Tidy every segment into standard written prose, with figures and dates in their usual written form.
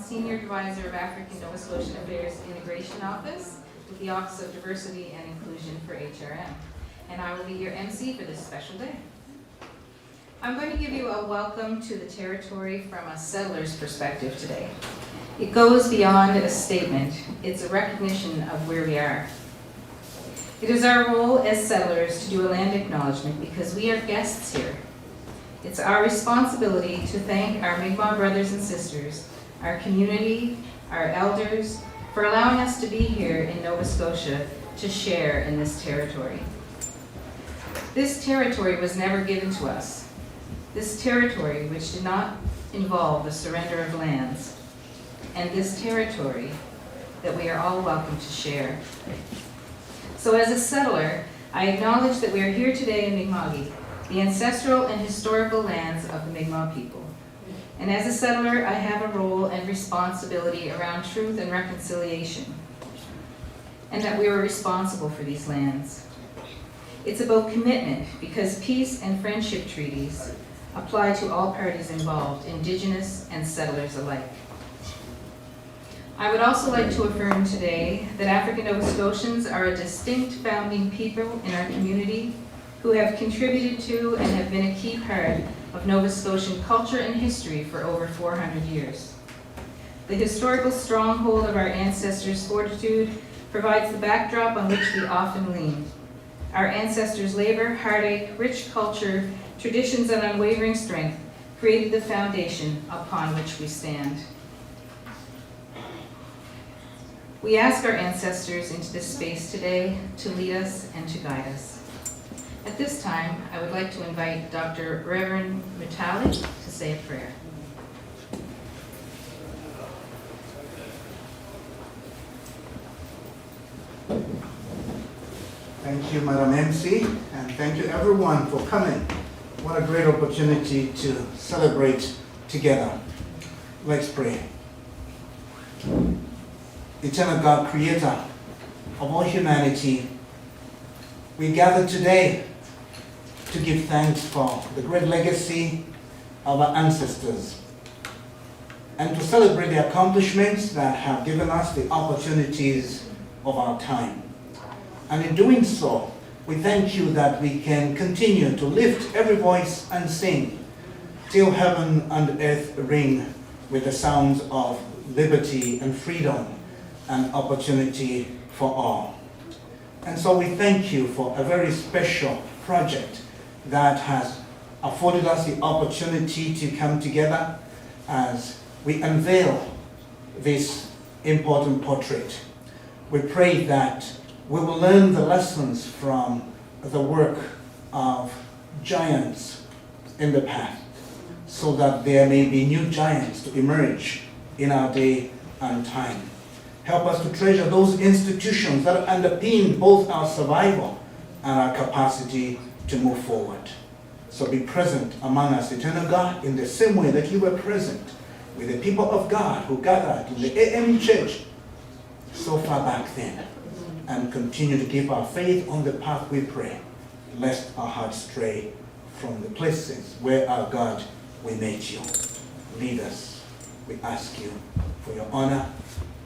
Senior Advisor of African Nova Scotian Affairs Integration Office with the Office of Diversity and Inclusion for HRM. And I will be your MC for this special day. I'm going to give you a welcome to the territory from a settler's perspective today. It goes beyond a statement. It's a recognition of where we are. It is our role as settlers to do a land acknowledgement because we are guests here. It's our responsibility to thank our Mi'kmaq brothers and sisters, our community, our elders, for allowing us to be here in Nova Scotia to share in this territory. This territory was never given to us. This territory which did not involve the surrender of lands, and this territory that we are all welcome to share. So as a settler, I acknowledge that we are here today in Mi'kma'ki, the ancestral and historical lands of the Mi'kmaq people. And as a settler, I have a role and responsibility around truth and reconciliation, and that we are responsible for these lands. It's about commitment because peace and friendship treaties apply to all parties involved, Indigenous and settlers alike. I would also like to affirm today that African Nova Scotians are a distinct founding people in our community who have contributed to and have been a key part of Nova Scotian culture and history for over 400 years. The historical stronghold of our ancestors' fortitude provides the backdrop on which we often lean. Our ancestors' labor, heartache, rich culture, traditions, and unwavering strength created the foundation upon which we stand. We ask our ancestors into this space today to lead us and to guide us. At this time, I would like to invite Dr. Reverend Mutali to say a prayer. Thank you, Madam MC, and thank you everyone for coming. What a great opportunity to celebrate together. Let's pray. Eternal God, creator of all humanity, we gather today to give thanks for the great legacy of our ancestors and to celebrate the accomplishments that have given us the opportunities of our time. And in doing so, we thank you that we can continue to lift every voice and sing till heaven and earth ring with the sounds of liberty and freedom and opportunity for all. And so we thank you for a very special project that has afforded us the opportunity to come together as we unveil this important portrait. We pray that we will learn the lessons from the work of giants in the past so that there may be new giants to emerge in our day and time. Help us to treasure those institutions that underpin both our survival and our capacity to move forward. So be present among us, eternal God, in the same way that you were present with the people of God who gathered in the AME church so far back then, and continue to keep our faith on the path, we pray, lest our hearts stray from the places where our God we made you. Lead us, we ask you, for your honor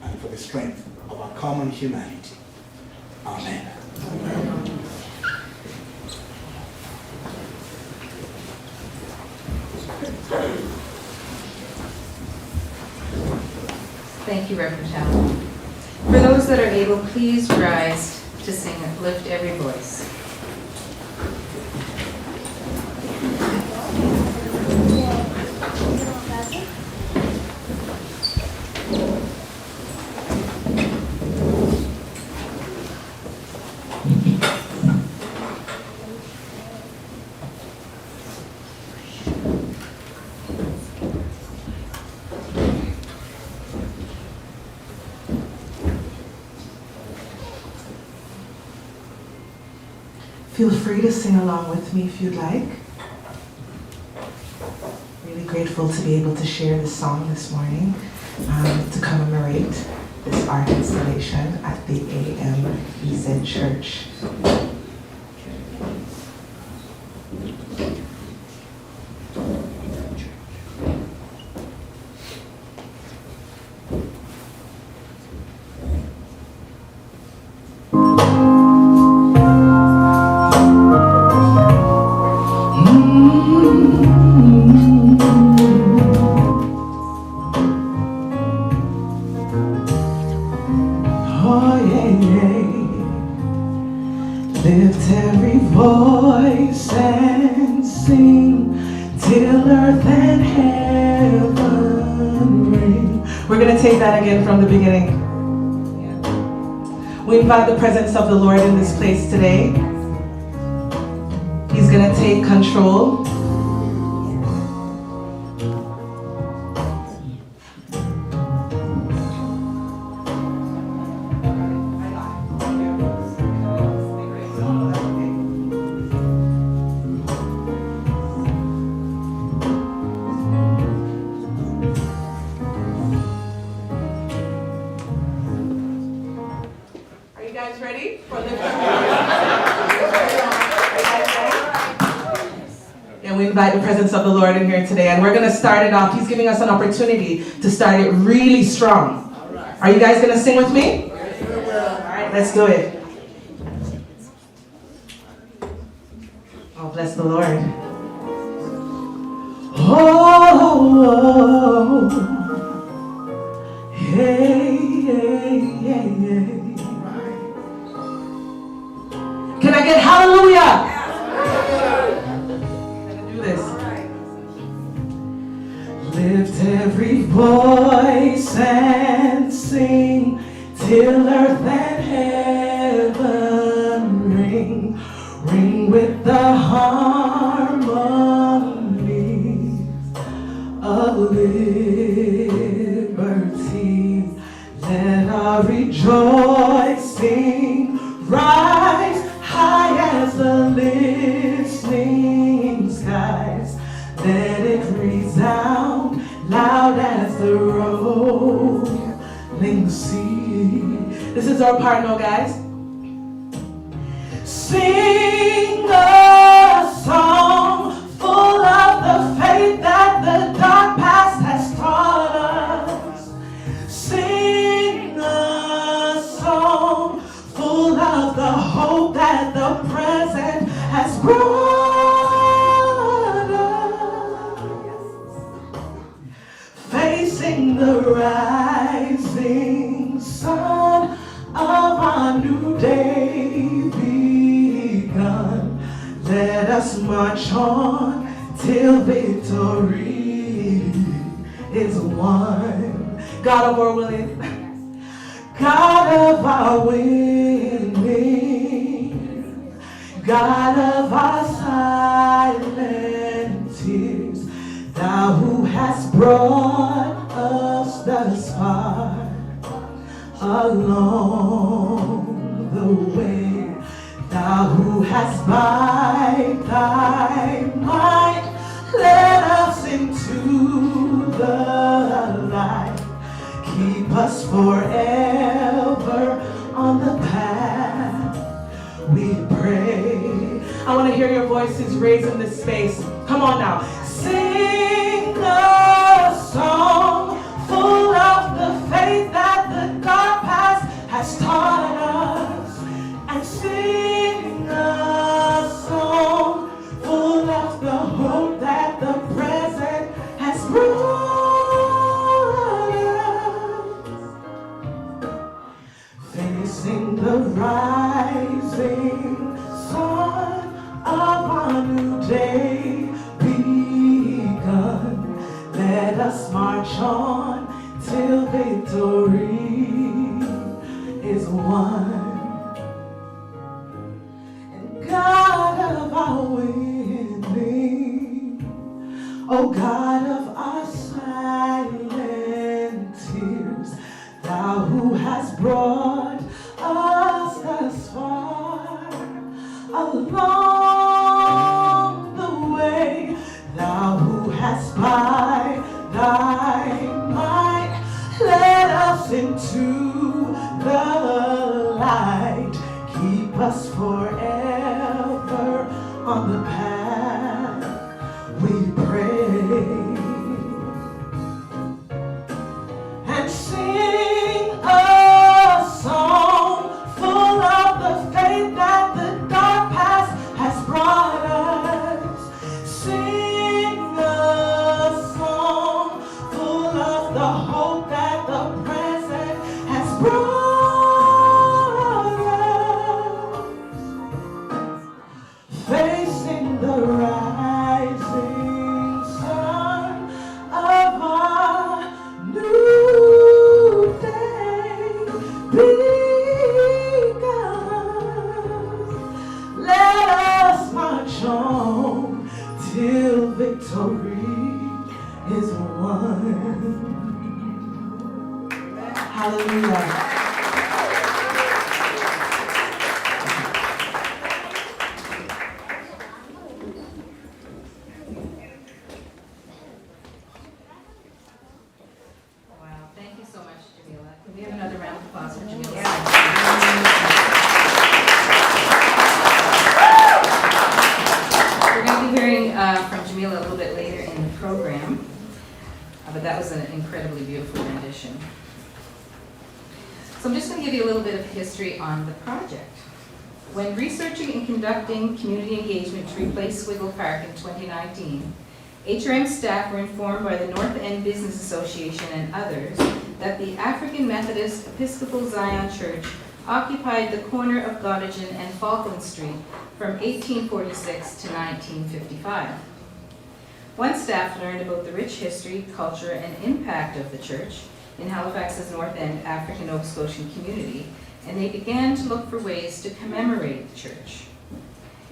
and for the strength of our common humanity. Amen. Amen. Thank you, Reverend Mutali. For those that are able, please rise to sing Lift Every Voice. Feel free to sing along with me if you'd like. Really grateful to be able to share this song this morning to commemorate this art installation at the AMEZ Church. Oh, yeah, yeah. Lift every voice and sing till earth and heaven ring. We're going to take that again from the beginning. We invite the presence of the Lord in this place today. He's going to take control. Are you guys ready for the And we invite the presence of the Lord in here today. And we're going to start it off. He's giving us an opportunity to start it really strong. Are you guys going to sing with me? All right, let's do it. Oh, bless the Lord. Oh, hey, hey, hey, hey. Can I get hallelujah? Lift every voice and sing till earth and heaven ring. Ring with the harmony of liberty. Let our rejoicing rise high as the listening skies. Let it resound loud as the rolling sea. This is our part now, guys. Sing a song full of the faith that the dark past has taught us. Sing a song full of the hope that the present has brought us. Facing the rising sun of our new day begun. Let us march on till victory is won. God of our willing, God of our winning, God of our silent tears, thou who hast brought us thus far along the way, thou who hast by thy might led us into the light. Keep us forever on the path we pray. I want to hear your voices raised in this space. Come on now. Sing a song full of the faith that the dark past has taught us. And sing a song full of the hope that the present has brought us. Facing the rising sun of our new day begun. Let us march on till victory is won. And God of our winning, oh God of our silent tears, thou who hast brought us thus far along the way, thou who hast by thy might led us into the light. Keep us forever on the path we pray. And sing a song full of the faith that the dark past has brought us. Sing a song full of the hope that the present has brought Hallelujah. Wow, thank you so much, Jamila. Can we have another round of applause for Jamila? We're going to be hearing from Jamila a little bit later in the program, but that was an incredibly beautiful rendition. So I'm just going to give you a little bit of history on the project. When researching and conducting community engagement to replace Swiggle Park in 2019, HRM staff were informed by the North End Business Association and others that the African Methodist Episcopal Zion Church occupied the corner of Gottingen and Falkland Street from 1846 to 1955. Once staff learned about the rich history, culture, and impact of the church in Halifax's North End African Nova Scotian community, and they began to look for ways to commemorate the church.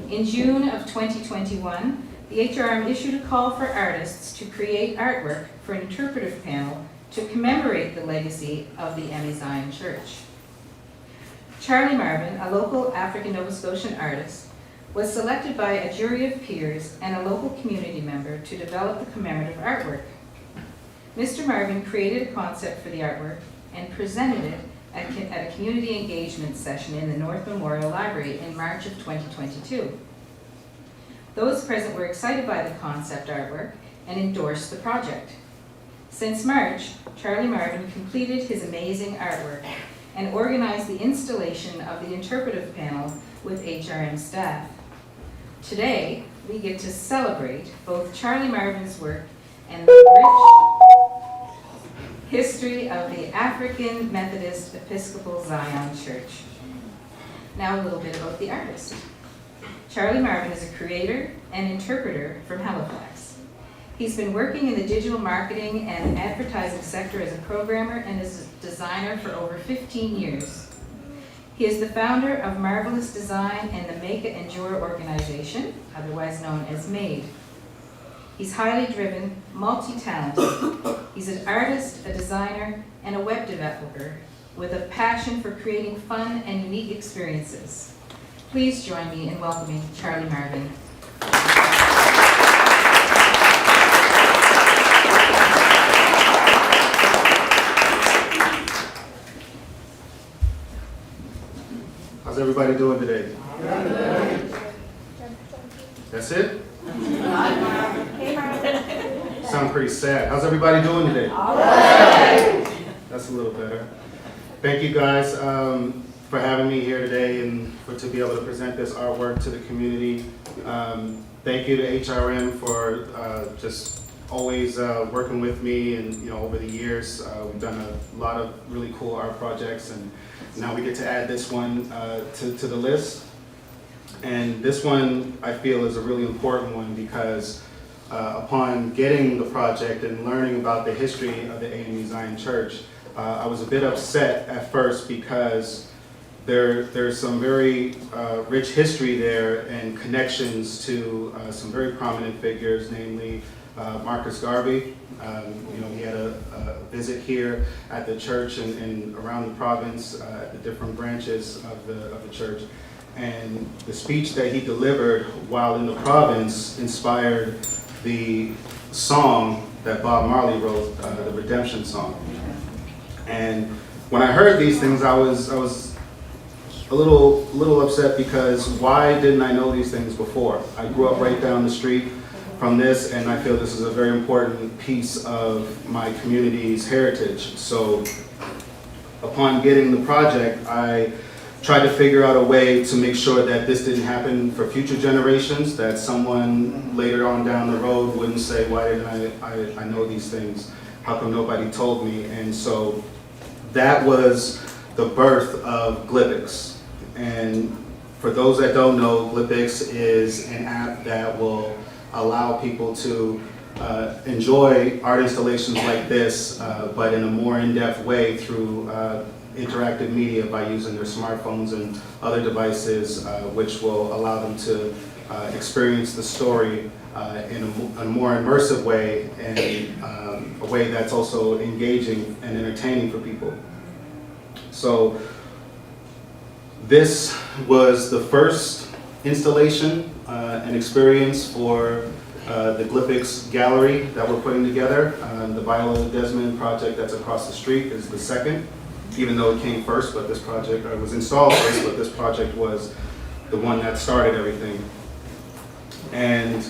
In June of 2021, the HRM issued a call for artists to create artwork for an interpretive panel to commemorate the legacy of the Emmy Zion Church. Charlie Marvin, a local African Nova Scotian artist, was selected by a jury of peers and a local community member to develop the commemorative artwork. Mr. Marvin created a concept for the artwork and presented it at a community engagement session in the North Memorial Library in March of 2022. Those present were excited by the concept artwork and endorsed the project. Since March, Charlie Marvin completed his amazing artwork and organized the installation of the interpretive panel with HRM staff. Today, we get to celebrate both Charlie Marvin's work and the rich history of the African Methodist Episcopal Zion Church. Now a little bit about the artist. Charlie Marvin is a creator and interpreter from Halifax. He's been working in the digital marketing and advertising sector as a programmer and as a designer for over 15 years. He is the founder of Marvelous Design and the Make It Endure organization, otherwise known as MADE. He's highly driven, multi-talented. He's an artist, a designer, and a web developer with a passion for creating fun and unique experiences. Please join me in welcoming Charlie Marvin. How's everybody doing today? That's it? Sound pretty sad. How's everybody doing today? That's a little better. Thank you guys for having me here today and to be able to present this artwork to the community. Thank you to HRM for just always working with me, and over the years we've done a lot of really cool art projects, and now we get to add this one to the list. And this one I feel is a really important one because upon getting the project and learning about the history of the AME Zion Church, I was a bit upset at first because there's some very rich history there and connections to some very prominent figures, namely Marcus Garvey. He had a visit here at the church and around the province at the different branches of the church. And the speech that he delivered while in the province inspired the song that Bob Marley wrote, the Redemption Song. And when I heard these things, I was a little upset because why didn't I know these things before? I grew up right down the street from this, and I feel this is a very important piece of my community's heritage. So upon getting the project, I tried to figure out a way to make sure that this didn't happen for future generations, that someone later on down the road wouldn't say, why didn't I know these things? How come nobody told me? And so that was the birth of Glipix. And for those that don't know, Glipix is an app that will allow people to enjoy art installations like this, but in a more in-depth way through interactive media by using their smartphones and other devices, which will allow them to experience the story in a more immersive way, and a way that's also engaging and entertaining for people. So this was the first installation and experience for the Glyphics Gallery that we're putting together. The Viola Desmond project that's across the street is the second, even though it came first, but this project was installed first, but this project was the one that started everything. And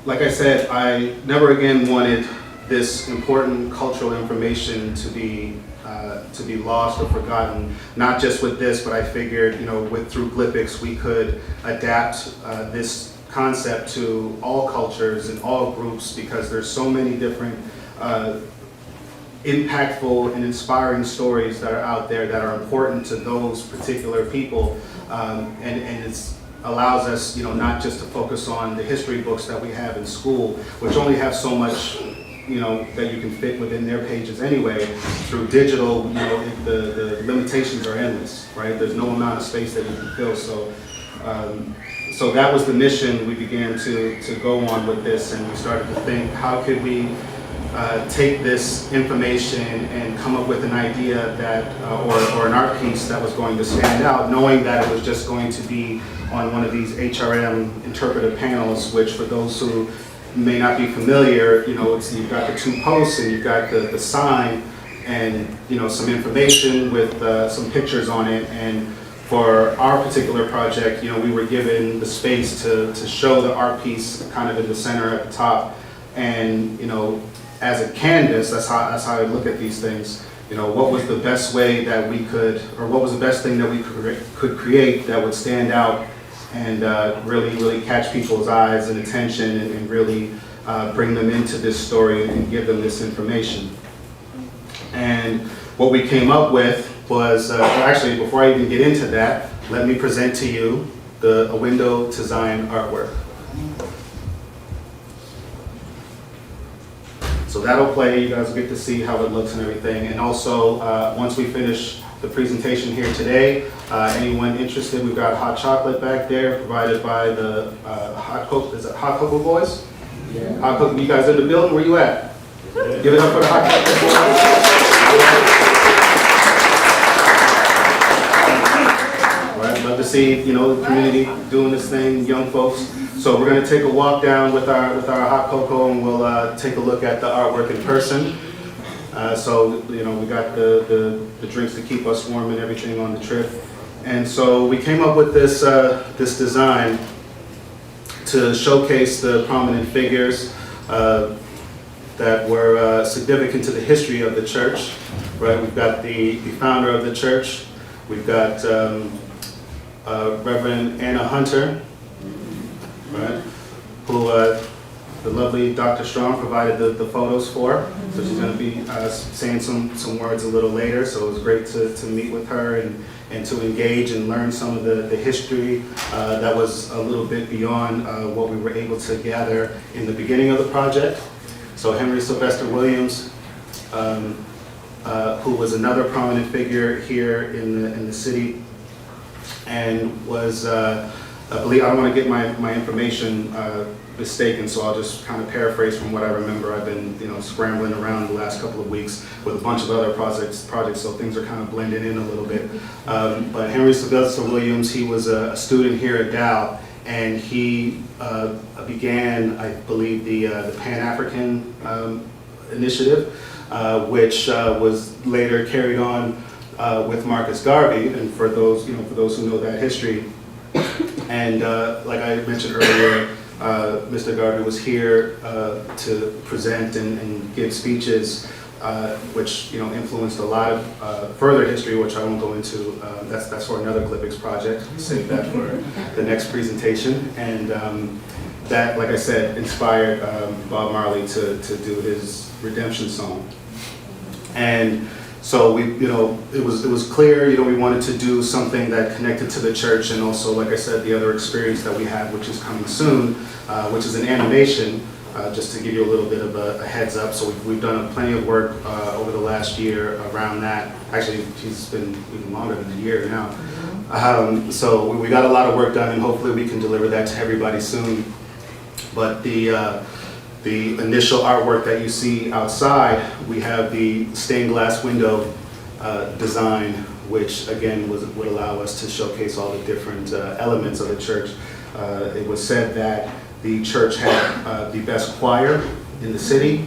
like I said, I never again wanted this important cultural information to be lost or forgotten. Not just with this, but I figured, through Glyphics, we could adapt this concept to all cultures and all groups, because there's so many different impactful and inspiring stories that are out there that are important to those particular people, and it allows us, not just to focus on the history books that we have in school, which only have so much, that you can fit within their pages anyway. Through digital, the limitations are endless, right? There's no amount of space that you can fill. So that was the mission we began to go on with this, and we started to think, how could we take this information and come up with an idea that, or an art piece that was going to stand out, knowing that it was just going to be on one of these HRM interpretive panels, which for those who may not be familiar, you've got the two posts and you've got the sign and, some information with some pictures on it. And for our particular project, we were given the space to show the art piece kind of in the center at the top. And, as a canvas, that's how I look at these things. What was the best way that we could, or what was the best thing that we could create that would stand out and really catch people's eyes and attention, and really bring them into this story and give them this information. And what we came up with was, actually, before I even get into that, let me present to you a window to Zion artwork. So that'll play, you guys will get to see how it looks and everything. And also, once we finish the presentation here today, anyone interested, we've got hot chocolate back there provided by the Hot Cocoa Boys? Yeah. Hot Cocoa, you guys in the building? Where you at? Give it up for the Hot Cocoa Boys. All right, love to see, the community doing this thing, young folks. So we're going to take a walk down with our hot cocoa, and we'll take a look at the artwork in person. So we got the drinks to keep us warm and everything on the trip. And so we came up with this design to showcase the prominent figures that were significant to the history of the church. Right, we've got the founder of the church. We've got Reverend Anna Hunter. Right, who the lovely Dr. Strong provided the photos for. So she's going to be saying some words a little later. So it was great to meet with her and to engage and learn some of the history that was a little bit beyond what we were able to gather in the beginning of the project. So Henry Sylvester Williams, who was another prominent figure here in the city, and was I don't want to get my information mistaken, so I'll just kind of paraphrase from what I remember. I've been, scrambling around the last couple of weeks with a bunch of other projects, so things are kind of blending in a little bit. But Henry Sylvester Williams, he was a student here at Dow, and he began, I believe, the Pan-African Initiative, which was later carried on with Marcus Garvey. And for those who know that history. And like I mentioned earlier, Mr. Garvey was here to present and give speeches, which influenced a lot of further history, which I won't go into. That's for another Glyphics project. Save that for the next presentation. And that, like I said, inspired Bob Marley to do his redemption song. And so it was clear, we wanted to do something that connected to the church, and also, like I said, the other experience that we have, which is coming soon, which is an animation, just to give you a little bit of a heads up. So we've done plenty of work over the last year around that. Actually, it's been even longer than a year now. So we got a lot of work done, and hopefully we can deliver that to everybody soon. But the initial artwork that you see outside, we have the stained glass window design, which again would allow us to showcase all the different elements of the church. It was said that the church had the best choir in the city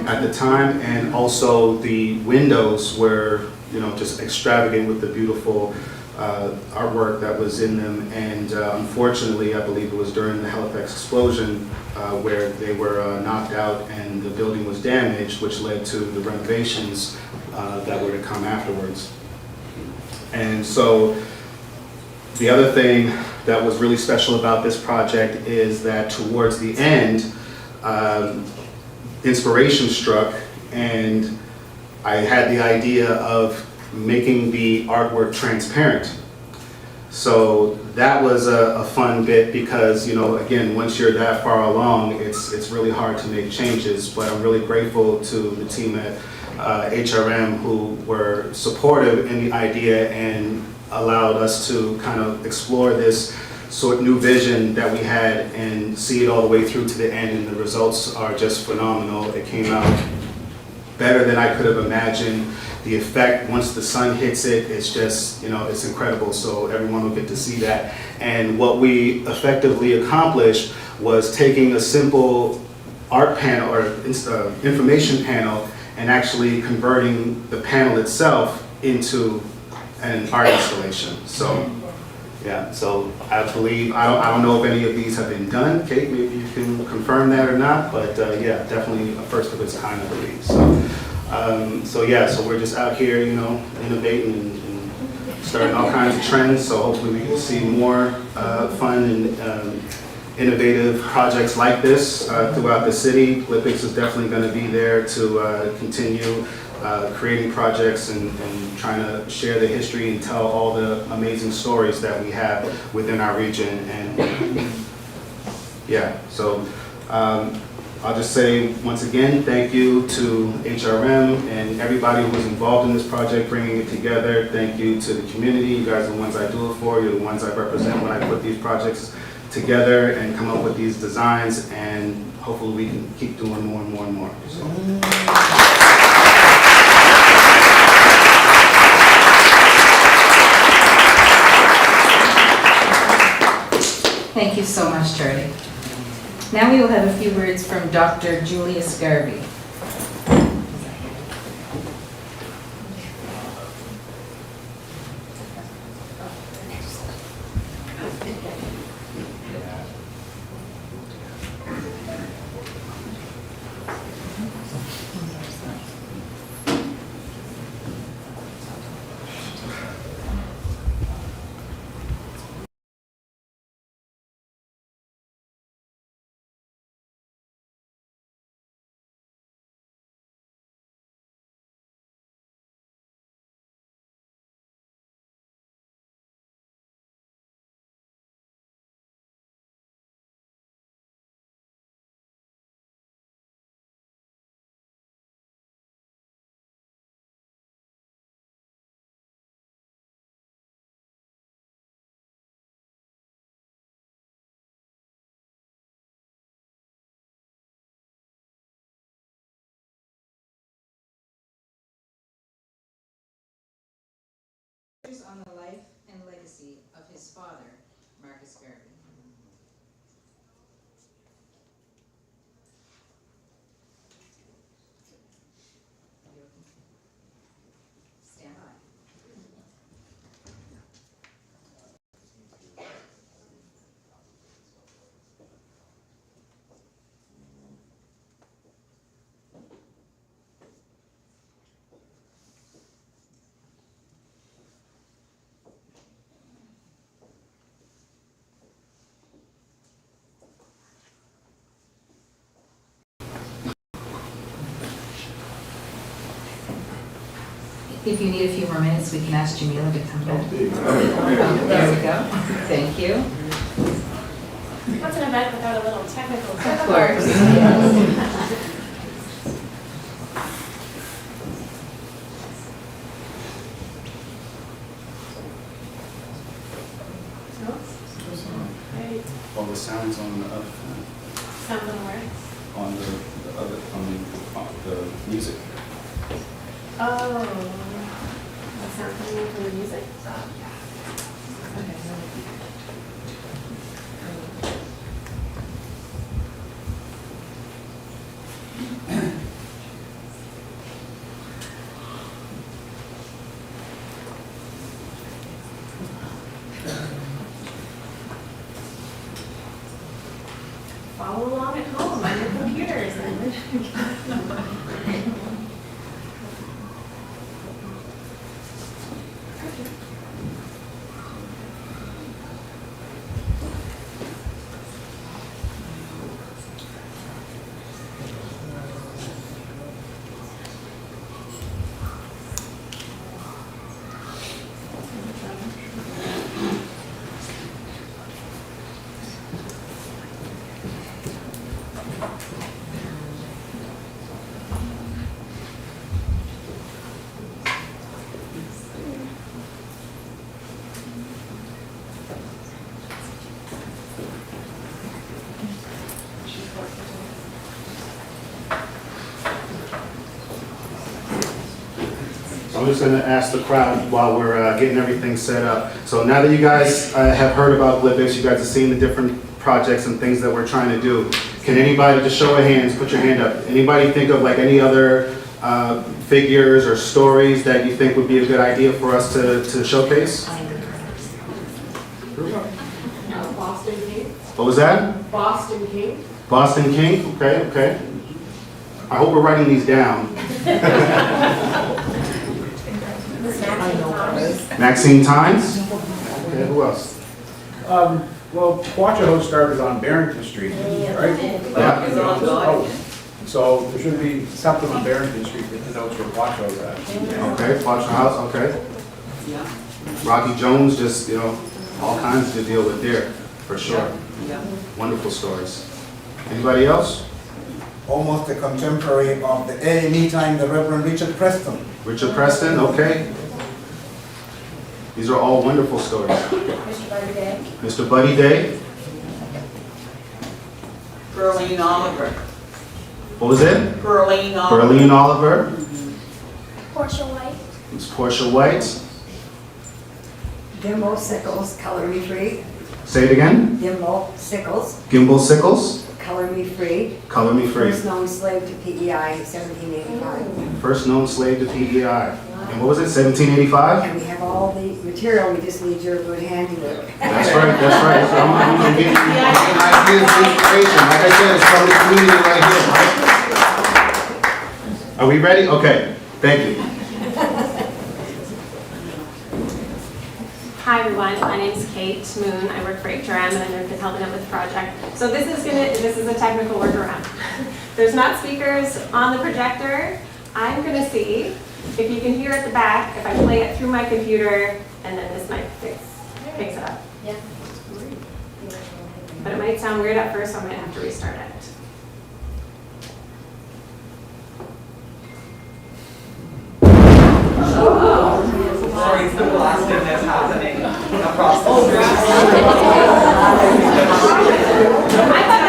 at the time, and also the windows were, you know, just extravagant with the beautiful artwork that was in them. And unfortunately, I believe it was during the Halifax explosion where they were knocked out and the building was damaged, which led to the renovations that were to come afterwards. And so the other thing that was really special about this project is that towards the end, inspiration struck, and I had the idea of making the artwork transparent. So that was a fun bit because, you know, again, once you're that far along, it's really hard to make changes. But I'm really grateful to the team at HRM who were supportive in the idea and allowed us to kind of explore this sort of new vision that we had and see it all the way through to the end, and the results are just phenomenal. It came out better than I could have imagined. The effect, once the sun hits it, it's just, you know, it's incredible. So everyone will get to see that. And what we effectively accomplished was taking a simple art panel or information panel and actually converting the panel itself into an art installation. So, yeah, so I believe, I don't know if any of these have been done. Kate, maybe you can confirm that or not, but yeah, definitely a first of its kind, I believe. So yeah, so we're just out here, you know, innovating and starting all kinds of trends. So hopefully we can see more fun and innovative projects like this throughout the city. Olympics is definitely going to be there to continue creating projects and trying to share the history and tell all the amazing stories that we have within our region. And yeah, so I'll just say once again, thank you to HRM and everybody who was involved in this project, bringing it together. Thank you to the community. You guys are the ones I do it for. You're the ones I represent when I put these projects together and come up with these designs, and hopefully we can keep doing more and more and more. So. Thank you so much, Charlie. Now we will have a few words from Dr. Julius Garvey. On the life and legacy of his father, Marcus Garvey. Stand by. If you need a few more minutes, we can ask Jamila to come back. There we go. Thank you. What's an event without a little technical? Of course. Yes. Right. All the sounds on the Sound of words. on the music. Oh, that's not coming in from the music? Follow along at home on your computers and. I'm just going to ask the crowd while we're getting everything set up. So now that you guys have heard about Blippix, you guys have seen the different projects and things that we're trying to do. Can anybody, just show of hands, put your hand up. Anybody think of like any other figures or stories that you think would be a good idea for us to showcase? Boston King. What was that? Boston King. Boston King? Okay, okay. I hope we're writing these down. Maxine Times? Okay, who else? Well, Quachahoe started on Barrington Street, right? Yeah. Oh, so there should be something on Barrington Street that denotes where Quachahoe's at. Okay, Foster House, okay. Rocky Jones, just, all kinds to deal with there, for sure. Wonderful stories. Anybody else? Almost a contemporary of the A&E time, the Reverend Richard Preston. Richard Preston, okay. These are all wonderful stories. Mr. Buddy Day. Mr. Buddy Day. Berlin Oliver. What was it? Berlin Oliver. Berlin Oliver. Portia White. It's Portia White. Gimble Sickles, Color Me Free. Say it again. Gimble Sickles, Gimbal Sickles. Color Me Free. Color Me Free. First known slave to PEI, 1785. First known slave to PEI. And what was it, 1785? And we have all the material, we just need your good handiwork. That's right, that's right. So I'm getting ideas and inspiration. Like I said, it's from the community right here. Are we ready? Okay, thank you. Hi everyone, my name is Kate Moon. I work for HRM and I've been helping out with the project. So this is a technical workaround. There's not speakers on the projector. I'm gonna see if you can hear at the back, if I play it through my computer, and then this mic picks it up. Yeah. But it might sound weird at first, so I might have to restart it. Sorry, it's the blasting that's happening across the street. I thought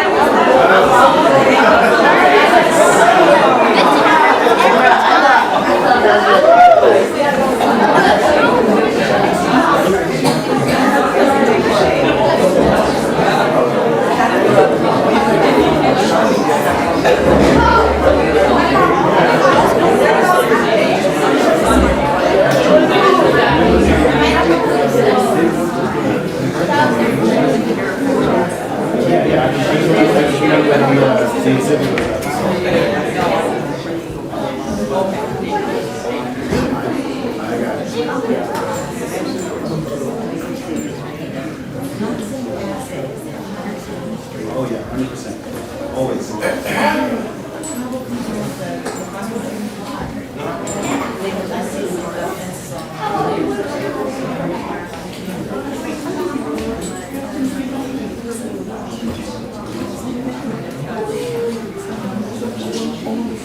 Oh yeah, 100%. Always.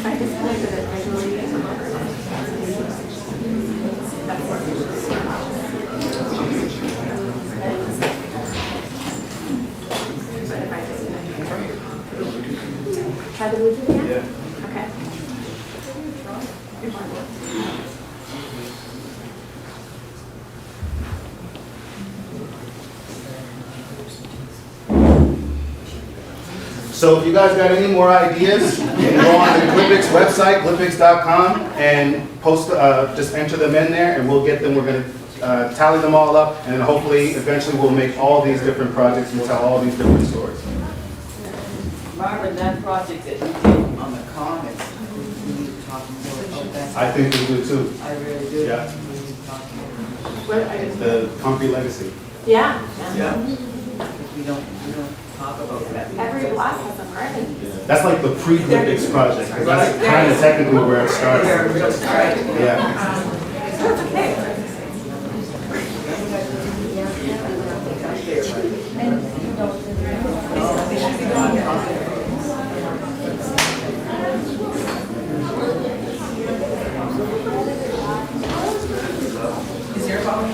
I disconnected it visually. Try the So if you guys got any more ideas, you can go on the Glipix website, glipix.com, and post, just enter them in there, and we'll get them. We're gonna tally them all up, and then hopefully, eventually, we'll make all these different projects and tell all these different stories. Marvin, that project that you did on the commons, we need to talk more about that. I think we do too. I really do. Yeah. We need to talk more. What, I just, The concrete legacy. yeah. Because we don't talk about that. Every block has a garden. That's like the pre-Glipix project, because that's kind of technically where it started. Yeah. That's okay. Is there a problem?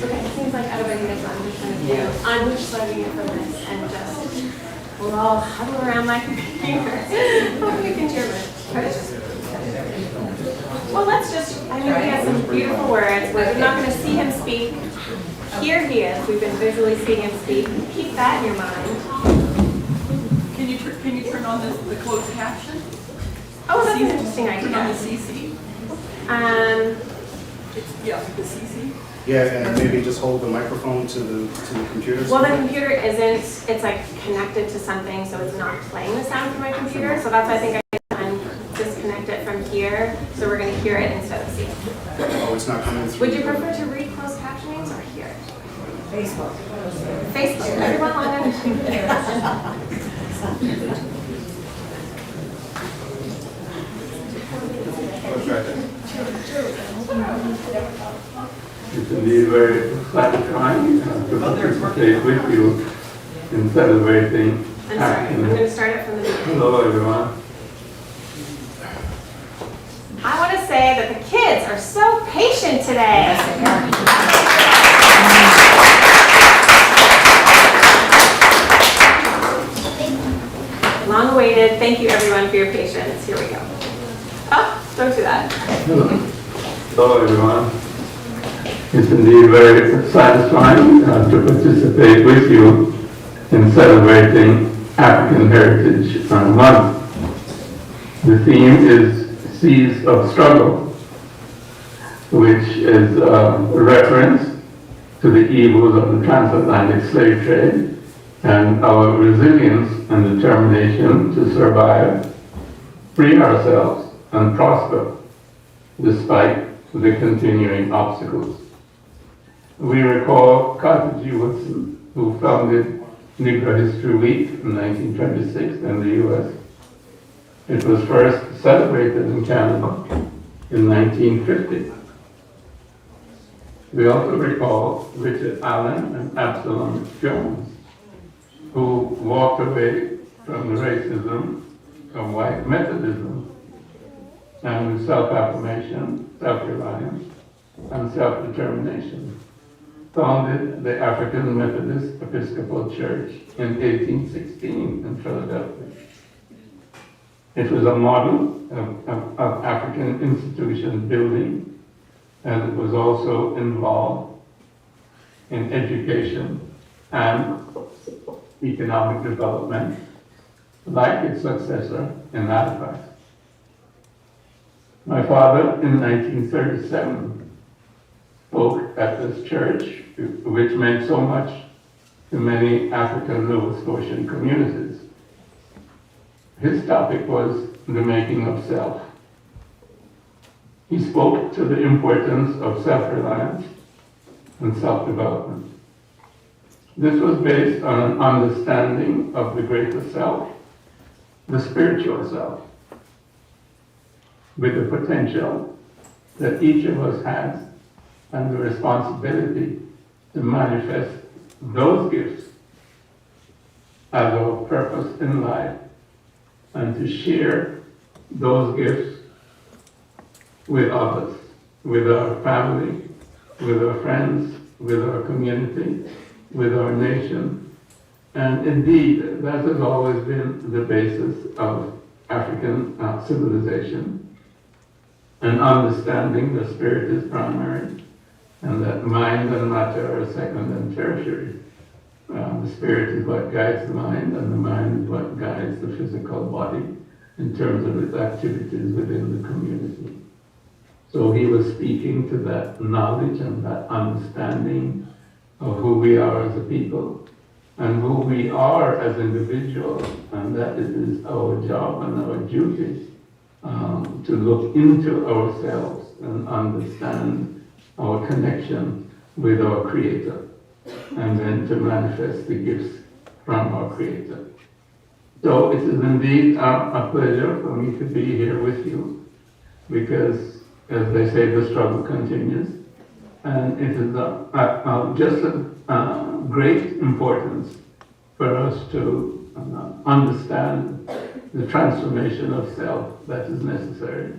Okay, it seems like everybody gets on just trying to do, I'm just starting it from this and just, we'll all huddle around my computer. Hopefully you can hear me. Well, let's just, I mean, we have some beautiful words. We're not going to see him speak. Here he is. We've been visually seeing him speak. Keep that in your mind. Can you turn on the closed caption? Oh, that's an interesting Turn on the idea. CC? Yeah, the CC. Yeah, and maybe just hold the microphone to the computer. Well, the computer isn't, it's like connected to something, so it's not playing the sound from my computer. So that's why I think I'm disconnect it from here, so we're going to hear it instead of see it. Oh, it's not coming through. Would you prefer to read closed captionings or hear it? Facebook. Facebook, everyone log in. It's indeed very satisfying to participate with you in celebrating I'm sorry, I'm going to start it from the beginning. Hello, everyone. I want to say that the kids are so patient today. Long awaited. Thank you everyone for your patience. Here we go. Oh, don't do that. Hello, everyone. It's indeed very satisfying to participate with you in celebrating African Heritage Month. The theme is Seas of Struggle, which is a reference to the evils of the transatlantic slave trade and our resilience and determination to survive, free ourselves, and prosper despite the continuing obstacles. We recall Carter G. Woodson, who founded Negro History Week in 1926 in the U.S. It was first celebrated in Canada in 1950. We also recall Richard Allen and Absalom Jones, who walked away from the racism of white Methodism and with self-affirmation, self-reliance, and self-determination, founded the African Methodist Episcopal Church in 1816 in Philadelphia. It was a model of African institution building, and it was also involved in education and economic development, like its successor in Halifax. My father, in 1937, spoke at this church, which meant so much to many African Nova Scotian communities. His topic was the making of self. He spoke to the importance of self-reliance and self-development. This was based on an understanding of the greater self, the spiritual self, with the potential that each of us has and the responsibility to manifest those gifts as our purpose in life and to share those gifts with others, with our family, with our friends, with our community, with our nation, And indeed, that has always been the basis of African civilization, and understanding the spirit is primary, and that mind and matter are second and tertiary. The spirit is what guides the mind, and the mind is what guides the physical body in terms of its activities within the community. So he was speaking to that knowledge and that understanding of who we are as a people and who we are as individuals, and that it is our job and our duty to look into ourselves and understand our connection with our Creator, and then to manifest the gifts from our Creator. So it is indeed a pleasure for me to be here with you, because, as they say, the struggle continues, and it is just a great importance for us to understand the transformation of self that is necessary.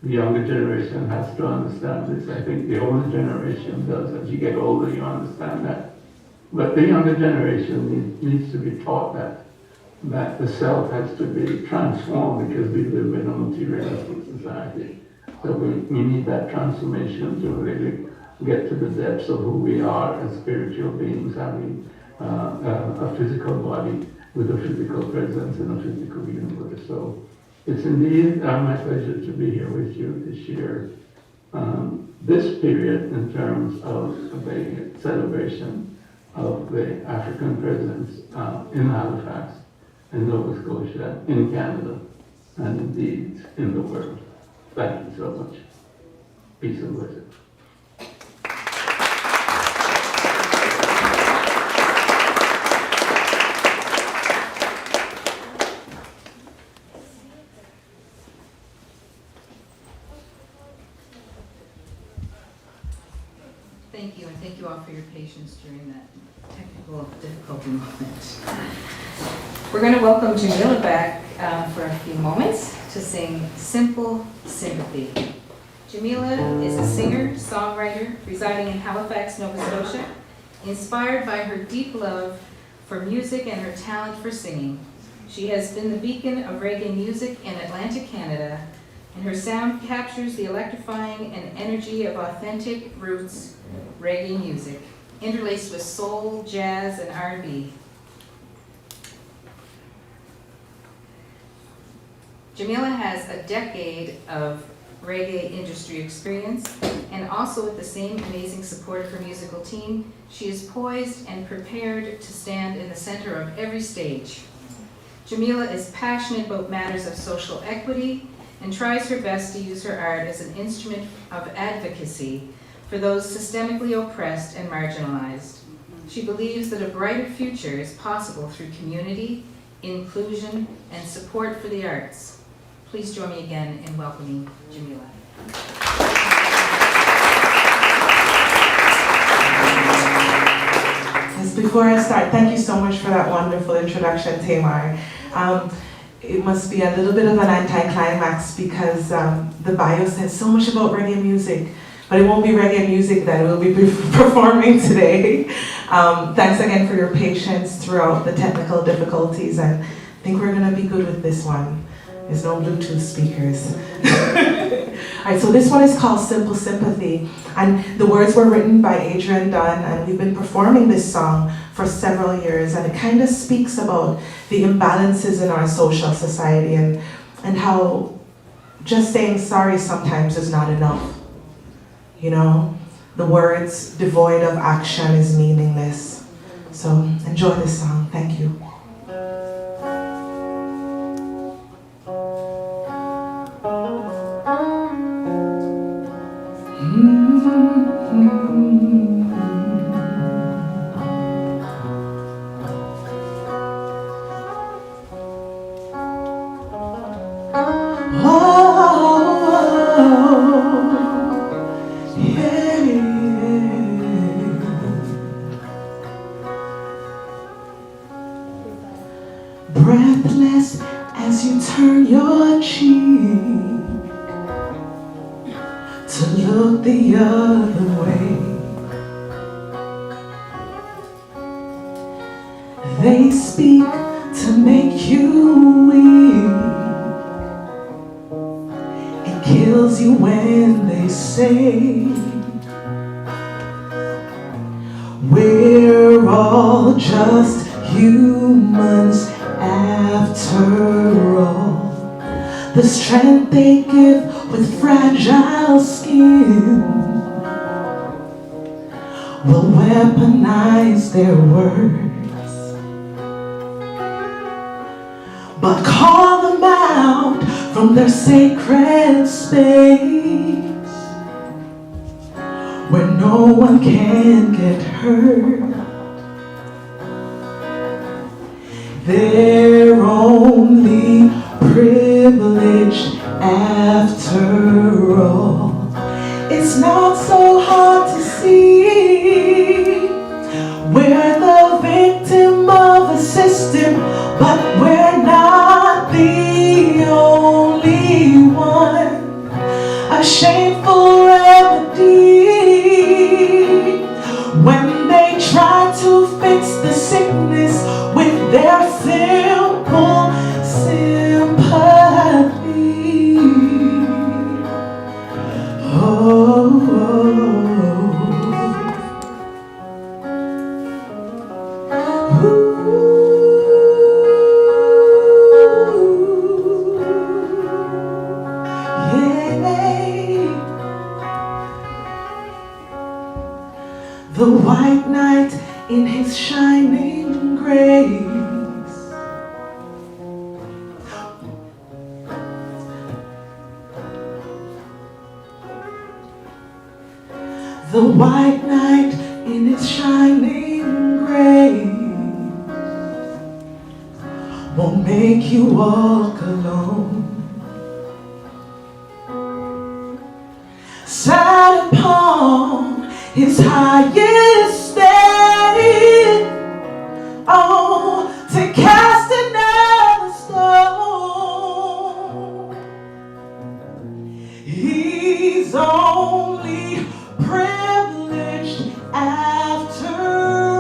The younger generation has to understand this. I think the older generation does. As you get older, you understand that. But the younger generation needs to be taught that the self has to be transformed, because we live in a materialistic society. So we need that transformation to really get to the depths of who we are as spiritual beings, having a physical body with a physical presence in a physical universe. So it's indeed my pleasure to be here with you to share this period in terms of the celebration of the African presence in Halifax, in Nova Scotia, in Canada, and indeed in the world. Thank you so much. Peace and blessings. Thank you, and thank you all for your patience during that technical difficulty moment. We're going to welcome Jamila back for a few moments to sing Simple Sympathy. Jamila is a singer, songwriter residing in Halifax, Nova Scotia, inspired by her deep love for music and her talent for singing. She has been the beacon of reggae music in Atlantic Canada, and her sound captures the electrifying and energy of authentic roots reggae music, interlaced with soul, jazz, and R&B. Jamila has a decade of reggae industry experience, and also with the same amazing support of her musical team, she is poised and prepared to stand in the center of every stage. Jamila is passionate about matters of social equity and tries her best to use her art as an instrument of advocacy for those systemically oppressed and marginalized. She believes that a brighter future is possible through community, inclusion, and support for the arts. Please join me again in welcoming Jamila. Yes, before I start, thank you so much for that wonderful introduction, Tamar. It must be a little bit of an anticlimax because the bio says so much about reggae music, but it won't be reggae music that we'll be performing today. Thanks again for your patience throughout the technical difficulties, and I think we're gonna be good with this one. There's no Bluetooth speakers. All right, so this one is called Simple Sympathy, and the words were written by Adrian Dunn, and we've been performing this song for several years, and it kind of speaks about the imbalances in our social society and how just saying sorry sometimes is not enough. You know, the words devoid of action is meaningless. So enjoy this song. Thank you. Breathless as you turn your cheek to look the other way. They speak to make you weak. It kills you when they say we're all just humans after all. The strength they give with fragile skin will weaponize their words, but call them out from their sacred space where no one can get hurt. They're only privileged after all. It's not so hard to see. We're the victim of a system, but we're not the only one. A shameful remedy when they try to fix the sickness with their simple sympathy. The white knight in his shining grace, the white knight in his shining grace won't make you walk alone. Sat upon his highest state, oh, to cast another stone. He's only privileged after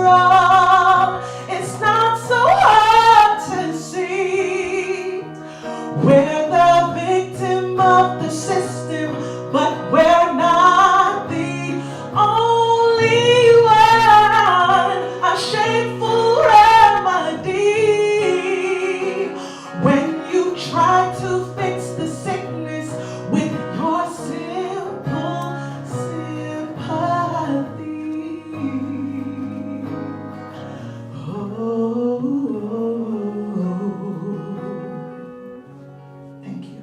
all. It's not so hard to see. We're the victim of the system, but we're not the only one. A shameful remedy when you try to fix the sickness with your simple sympathy. Oh, thank you.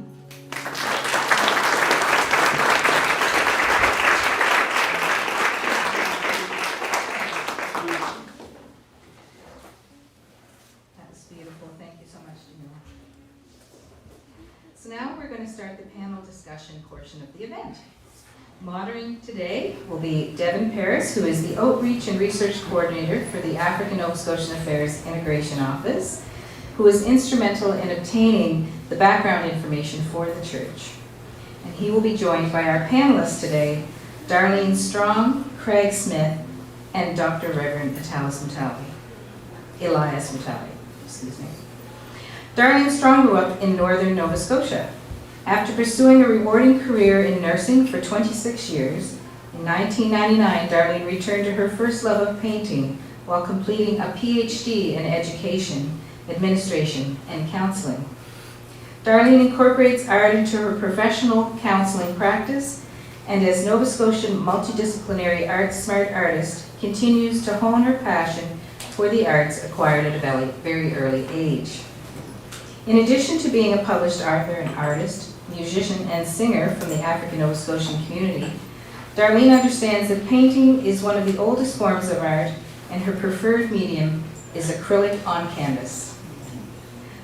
That was beautiful. Thank you so much, Jamila. So now we're going to start the panel discussion portion of the event. Moderating today will be Devin Paris, who is the Outreach and Research Coordinator for the African Nova Scotian Affairs Integration Office, who was instrumental in obtaining the background information for the church. And he will be joined by our panelists today, Darlene Strong, Craig Smith, and Dr. Reverend Elias Mutali. Excuse me. Darlene Strong grew up in northern Nova Scotia. After pursuing a rewarding career in nursing for 26 years, in 1999, Darlene returned to her first love of painting while completing a PhD in education, administration, and counseling. Darlene incorporates art into her professional counseling practice, and as Nova Scotian multidisciplinary smart artist, continues to hone her passion for the arts acquired at a very early age. In addition to being a published author and artist, musician, and singer from the African Nova Scotian community, Darlene understands that painting is one of the oldest forms of art, and her preferred medium is acrylic on canvas.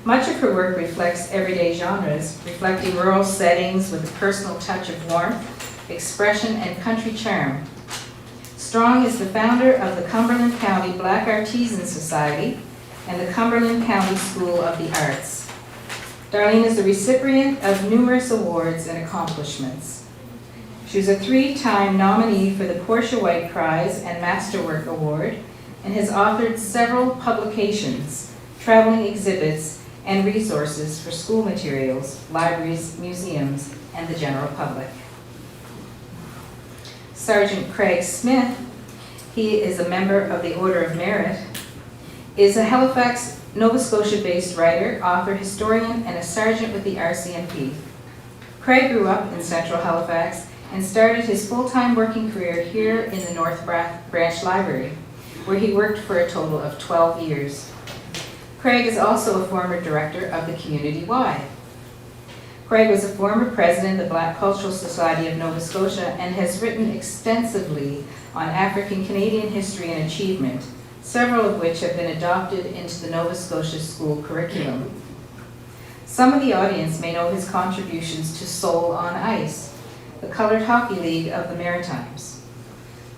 Much of her work reflects everyday genres, reflecting rural settings with a personal touch of warmth, expression, and country charm. Strong is the founder of the Cumberland County Black Artisan Society and the Cumberland County School of the Arts. Darlene is the recipient of numerous awards and accomplishments. She was a 3-time nominee for the Portia White Prize and Masterwork Award, and has authored several publications, traveling exhibits, and resources for school materials, libraries, museums, and the general public. Sergeant Craig Smith, he is a member of the Order of Merit, is a Halifax, Nova Scotia-based writer, author, historian, and a sergeant with the RCMP. Craig grew up in Central Halifax and started his full-time working career here in the North Branch Library, where he worked for a total of 12 years. Craig is also a former director of the Community Y. Craig was a former president of the Black Cultural Society of Nova Scotia and has written extensively on African Canadian history and achievement, several of which have been adopted into the Nova Scotia school curriculum. Some of the audience may know his contributions to Soul on Ice, the colored hockey league of the Maritimes.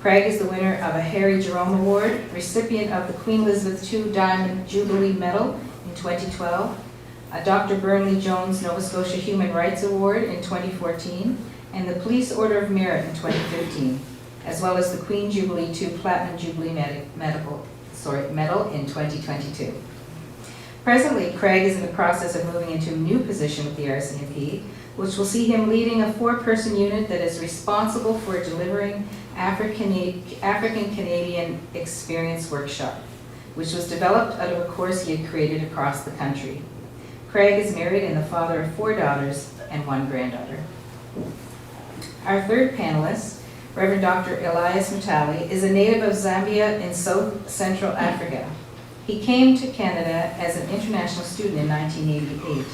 Craig is the winner of a Harry Jerome Award, recipient of the Queen Elizabeth II Diamond Jubilee Medal in 2012, a Dr. Burnley Jones Nova Scotia Human Rights Award in 2014, and the Police Order of Merit in 2015, as well as the Queen Jubilee II Platinum Jubilee Medal in 2022. Presently, Craig is in the process of moving into a new position with the RCMP, which will see him leading a 4-person unit that is responsible for delivering African Canadian Experience Workshop, which was developed out of a course he had created across the country. Craig is married and the father of 4 daughters and 1 granddaughter. Our third panelist, Reverend Dr. Elias Mutali, is a native of Zambia in South Central Africa. He came to Canada as an international student in 1988.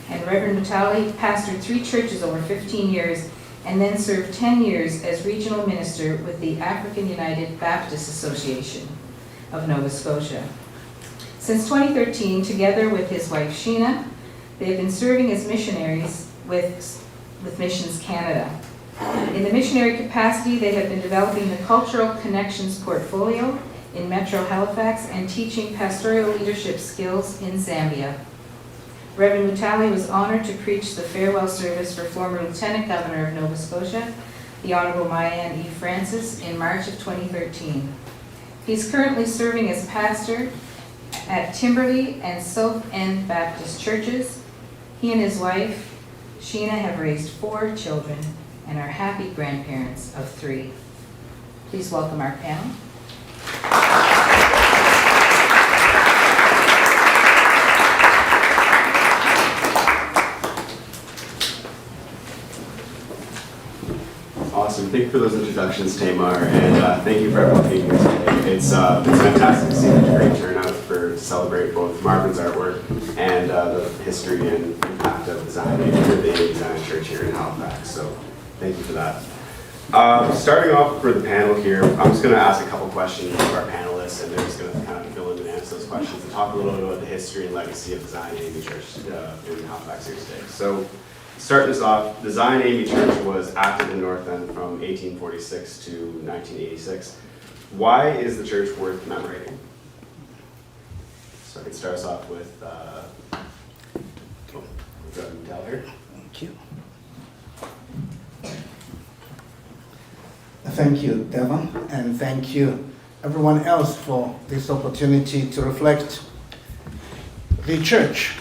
And Reverend Mutali pastored 3 churches over 15 years and then served 10 years as regional minister with the African United Baptist Association of Nova Scotia. Since 2013, together with his wife Sheena, they have been serving as missionaries with Missions Canada. In the missionary capacity, they have been developing the Cultural Connections portfolio in Metro Halifax and teaching pastoral leadership skills in Zambia. Reverend Mutali was honored to preach the farewell service for former Lieutenant Governor of Nova Scotia, the Honorable Maya-Ann E. Francis, in March of 2013. He's currently serving as pastor at Timberley and South End Baptist churches. He and his wife, Sheena, have raised 4 children and are happy grandparents of 3. Please welcome our panel. Awesome. Thank you for those introductions, Tamar, and thank you for everyone being here today. It's fantastic to see such a great turnout to celebrate both Marvin's artwork and the history and impact of the Zion Church here in Halifax. So thank you for that. Starting off for the panel here, I'm just going to ask a couple questions of our panelists, and they're just going to kind of fill in and answer those questions and talk a little bit about the history and legacy of the Zion AME Church in Halifax here today. So, starting us off, the Zion AME Church was active in North End from 1846 to 1986. Why is the church worth commemorating? So I can start us off with Reverend Mutali here. Thank you. Thank you, Devon, and thank you everyone else for this opportunity to reflect. The church,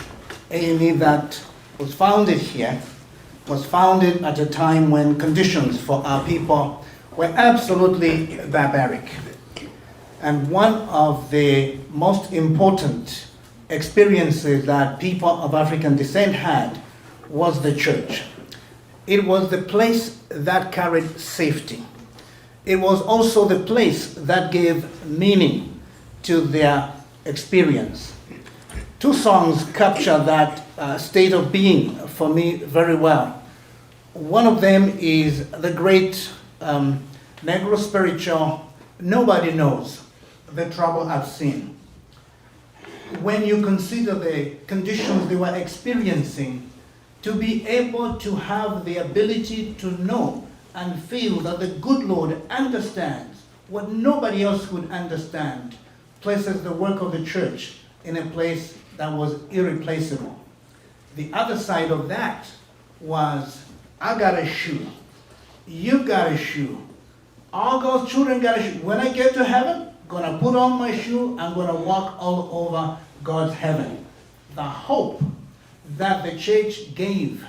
AME, that was founded here, was founded at a time when conditions for our people were absolutely barbaric. And one of the most important experiences that people of African descent had was the church. It was the place that carried safety. It was also the place that gave meaning to their experience. 2 songs capture that state of being for me very well. One of them is the great Negro spiritual, Nobody Knows the Trouble I've Seen. When you consider the conditions they were experiencing, to be able to have the ability to know and feel that the good Lord understands what nobody else would understand, places the work of the church in a place that was irreplaceable. The other side of that was, I got a shoe, you got a shoe, all God's children got a shoe. When I get to heaven, gonna put on my shoe, I'm gonna walk all over God's heaven. The hope that the church gave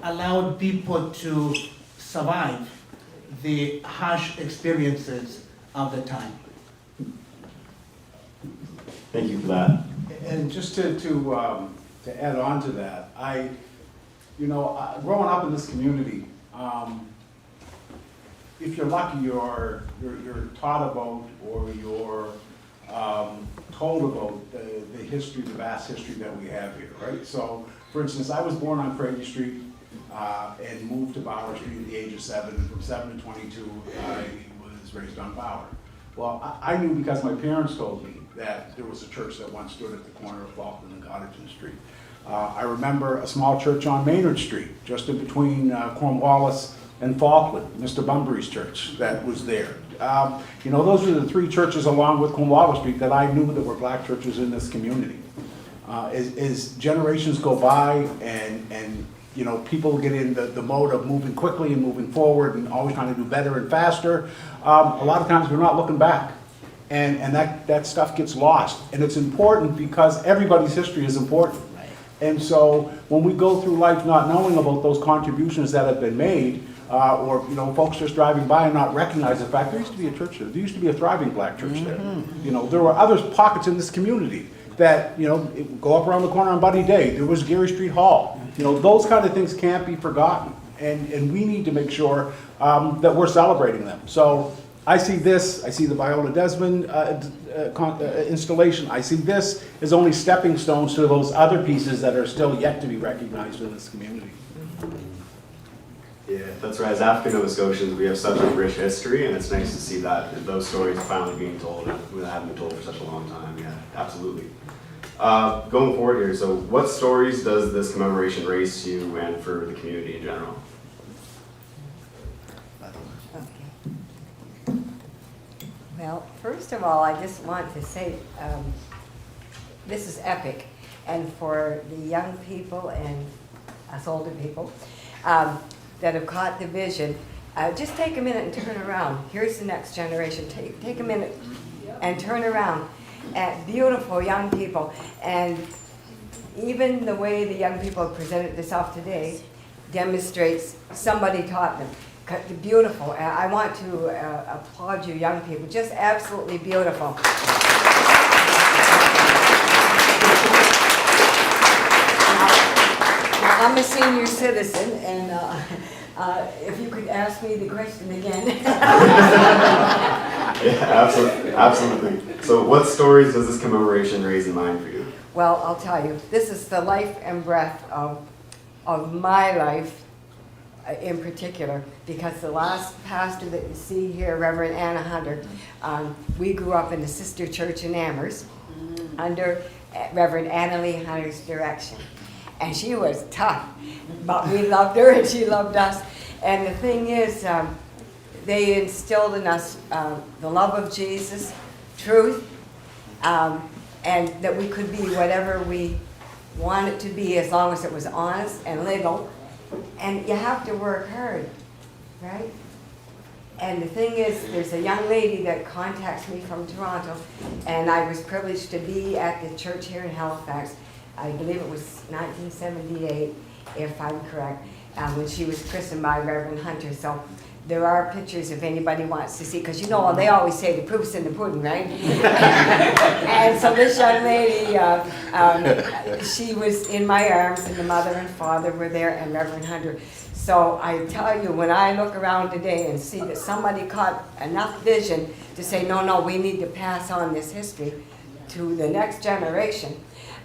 allowed people to survive the harsh experiences of the time. Thank you for that. And just to add on to that, growing up in this community, if you're lucky, you're taught about or you're told about the history, the vast history that we have here, right? So, for instance, I was born on Prairie Street and moved to Bauer Street at the age of 7. And from 7 to 22, I was raised on Bauer. Well, I knew because my parents told me that there was a church that once stood at the corner of Falkland and Goddardton Street. I remember a small church on Maynard Street, just in between Cornwallis and Falkland, Mr. Bunbury's church that was there. Those are the 3 churches along with Cornwallis Street that I knew that were black churches in this community. As generations go by and people get in the mode of moving quickly and moving forward and always trying to do better and faster, a lot of times we're not looking back. And that stuff gets lost. And it's important because everybody's history is important. And so when we go through life not knowing about those contributions that have been made, or folks just driving by and not recognize the fact there used to be a church there. There used to be a thriving black church there. There were other pockets in this community that go up around the corner on Buddy Day. There was Gary Street Hall. Those kind of things can't be forgotten, and we need to make sure that we're celebrating them. So I see this. I see the Viola Desmond installation. I see this as only stepping stones to those other pieces that are still yet to be recognized in this community. Yeah, that's right. As African Nova Scotians, we have such a rich history, and it's nice to see that those stories are finally being told and that haven't been told for such a long time. Yeah, absolutely. Going forward here, so what stories does this commemoration raise to you and for the community in general? Okay. Well, first of all, I just want to say this is epic, and for the young people and us older people that have caught the vision, just take a minute and turn around. Here's the next generation. Take a minute and turn around at beautiful young people. And even the way the young people have presented themselves today demonstrates somebody taught them. Beautiful. I want to applaud you young people. Just absolutely beautiful. I'm a senior citizen, and if you could ask me the question again. Yeah, absolutely. So what stories does this commemoration raise in mind for you? Well, I'll tell you, this is the life and breath of my life in particular, because the last pastor that you see here, Reverend Anna Hunter, we grew up in the sister church in Amherst under Reverend Anna Lee Hunter's direction. And she was tough, but we loved her and she loved us. And the thing is, they instilled in us the love of Jesus, truth, and that we could be whatever we wanted to be as long as it was honest and legal. And you have to work hard, right? And the thing is, there's a young lady that contacts me from Toronto, and I was privileged to be at the church here in Halifax. I believe it was 1978, if I'm correct, when she was christened by Reverend Hunter. So there are pictures if anybody wants to see, because they always say the proof's in the pudding, right? And so this young lady, she was in my arms, and the mother and father were there, and Reverend Hunter. So I tell you, when I look around today and see that somebody caught enough vision to say, no, we need to pass on this history to the next generation,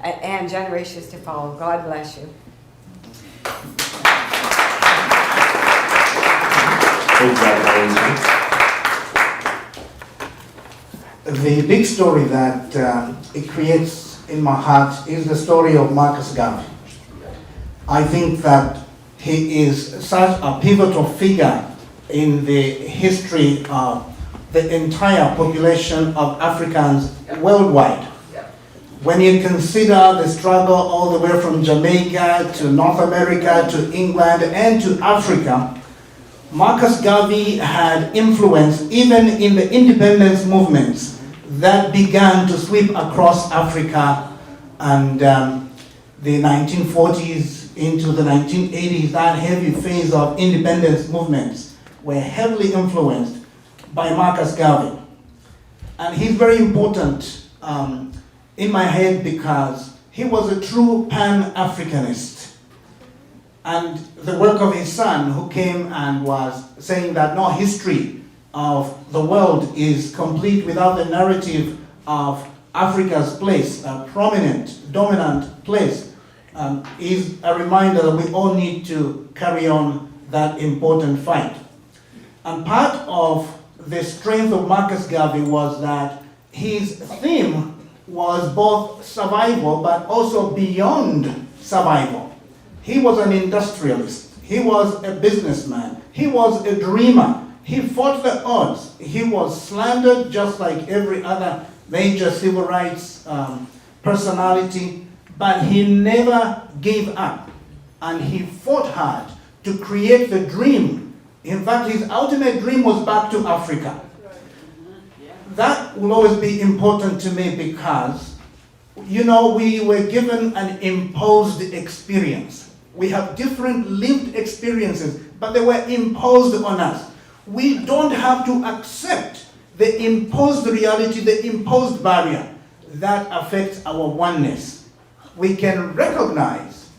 and generations to follow. God bless you. The big story that it creates in my heart is the story of Marcus Garvey. I think that he is such a pivotal figure in the history of the entire population of Africans worldwide. When you consider the struggle all the way from Jamaica to North America to England and to Africa, Marcus Garvey had influence even in the independence movements that began to sweep across Africa, and the 1940s into the 1980s, that heavy phase of independence movements were heavily influenced by Marcus Garvey. And he's very important in my head because he was a true Pan-Africanist. And the work of his son, who came and was saying that no history of the world is complete without the narrative of Africa's place, a prominent, dominant place, is a reminder that we all need to carry on that important fight. And part of the strength of Marcus Garvey was that his theme was both survival but also beyond survival. He was an industrialist, he was a businessman, he was a dreamer, he fought the odds, he was slandered just like every other major civil rights personality, but he never gave up, and he fought hard to create the dream. In fact, his ultimate dream was back to Africa. That will always be important to me because, you know, we were given an imposed experience. We have different lived experiences, but they were imposed on us. We don't have to accept the imposed reality, the imposed barrier that affects our oneness. We can recognize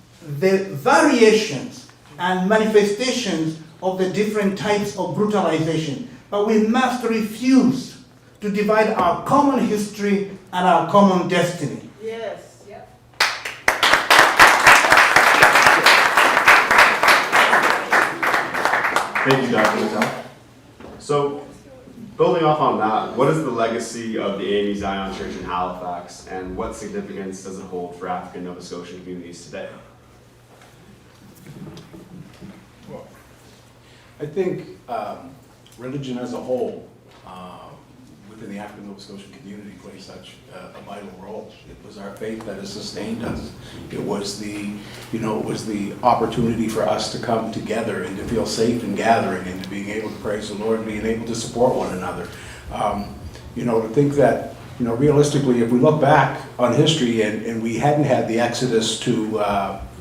the variations and manifestations of the different types of brutalization, but we must refuse to divide our common history and our common destiny. Yes. Thank you, Dr. Littell. So, building off on that, what is the legacy of the AME Zion Church in Halifax, and what significance does it hold for African Nova Scotian communities today? Well, I think religion as a whole within the African Nova Scotian community plays such a vital role. It was our faith that has sustained us. It was the, it was the opportunity for us to come together and to feel safe in gathering and to being able to praise the Lord and being able to support one another. To think that, realistically, if we look back on history and we hadn't had the exodus to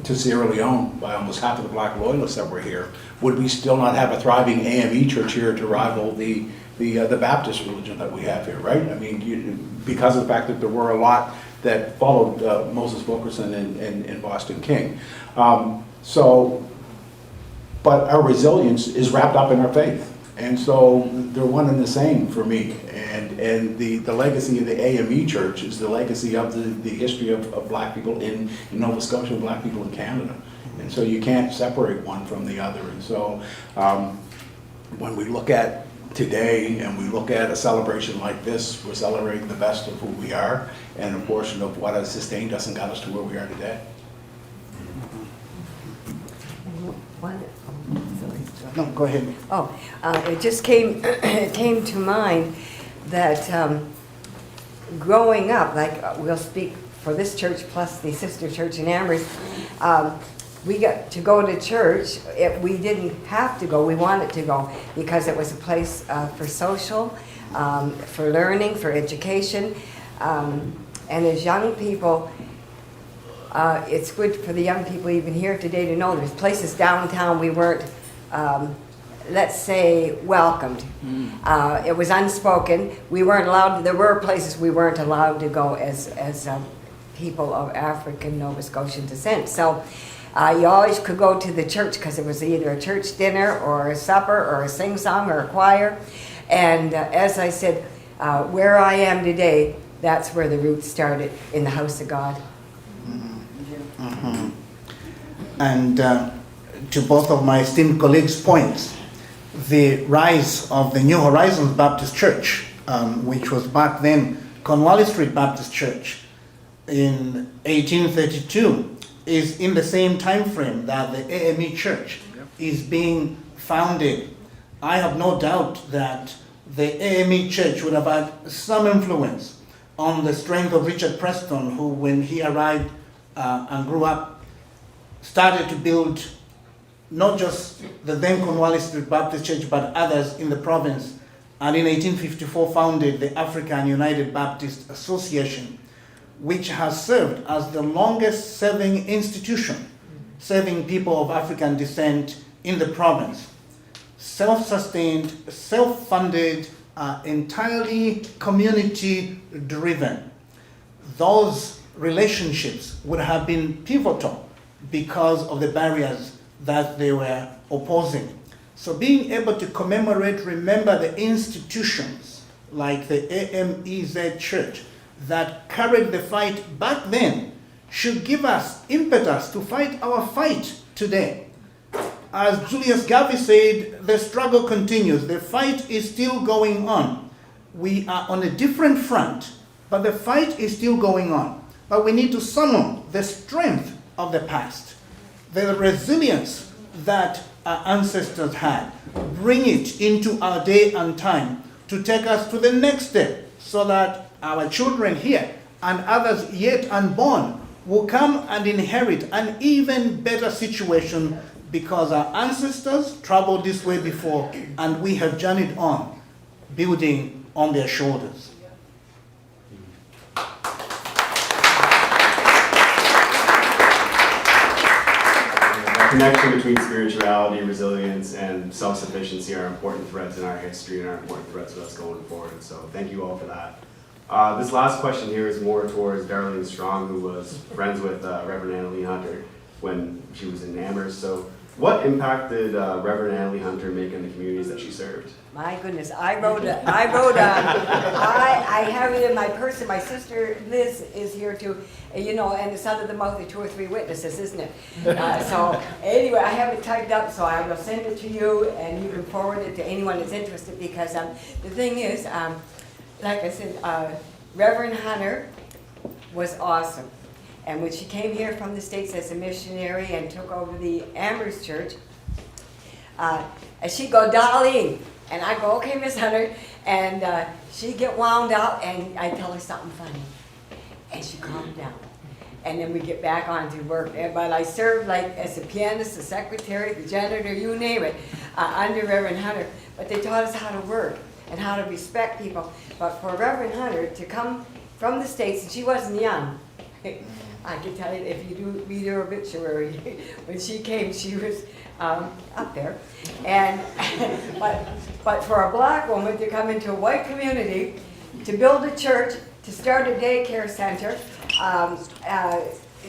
Sierra Leone by almost half of the black loyalists that were here, would we still not have a thriving AME church here to rival the Baptist religion that we have here, right? I mean, because of the fact that there were a lot that followed Moses Wilkerson and Boston King. But our resilience is wrapped up in our faith. And so they're one and the same for me. And the legacy of the AME Church is the legacy of the history of black people in Nova Scotia and black people in Canada. And so you can't separate one from the other. And so when we look at today and we look at a celebration like this, we're celebrating the best of who we are and a portion of what has sustained us and got us to where we are today. No, go ahead. It just came to mind that growing up, like we'll speak for this church plus the sister church in Amherst, we got to go to church. We didn't have to go, we wanted to go because it was a place for social, for learning, for education. And as young people, it's good for the young people even here today to know there's places downtown we weren't, let's say, welcomed. It was unspoken. We weren't allowed, there were places we weren't allowed to go as people of African Nova Scotian descent. So you always could go to the church because it was either a church dinner or a supper or a sing-song or a choir. And as I said, where I am today, that's where the roots started, in the house of God. And to both of my esteemed colleagues' points, the rise of the New Horizons Baptist Church, which was back then Cornwallis Street Baptist Church, in 1832, is in the same time frame that the AME Church is being founded. I have no doubt that the AME Church would have had some influence on the strength of Richard Preston, who, when he arrived and grew up, started to build not just the then Cornwallis Street Baptist Church, but others in the province and in 1854 founded the African United Baptist Association, which has served as the longest serving institution serving people of African descent in the province. Self-sustained, self-funded, entirely community-driven. Those relationships would have been pivotal because of the barriers that they were opposing. So being able to commemorate, remember the institutions like the AMEZ Church that carried the fight back then should give us impetus to fight our fight today. As Julius Garvey said, the struggle continues. The fight is still going on. We are on a different front, but the fight is still going on. But we need to summon the strength of the past, the resilience that our ancestors had, bring it into our day and time to take us to the next step so that our children here and others yet unborn will come and inherit an even better situation because our ancestors traveled this way before and we have journeyed on, building on their shoulders. The connection between spirituality, resilience, and self-sufficiency are important threads in our history and are important threads with us going forward. So thank you all for that. This last question here is more towards Darlene Strong, who was friends with Reverend Annalee Hunter when she was in Amherst. So what impact did Reverend Annalee Hunter make in the communities that she served? My goodness, I have it in my purse, and my sister Liz is here too. You know, and it's under the mouth of 2 or 3 witnesses, isn't it? So anyway, I have it typed up, so I will send it to you, and you can forward it to anyone that's interested, because the thing is, like I said, Reverend Hunter was awesome. And when she came here from the States as a missionary and took over the Amherst Church, and she'd go, Darlene, and I go, okay, Miss Hunter, and she'd get wound up, and I'd tell her something funny, and she'd calm down. And then we get back on to work. But I served like as a pianist, the secretary, the janitor, you name it, under Reverend Hunter. But they taught us how to work and how to respect people. But for Reverend Hunter to come from the States, and she wasn't young, I can tell you, if you do read her obituary, when she came, she was up there. And but for a black woman to come into a white community, to build a church, to start a daycare center,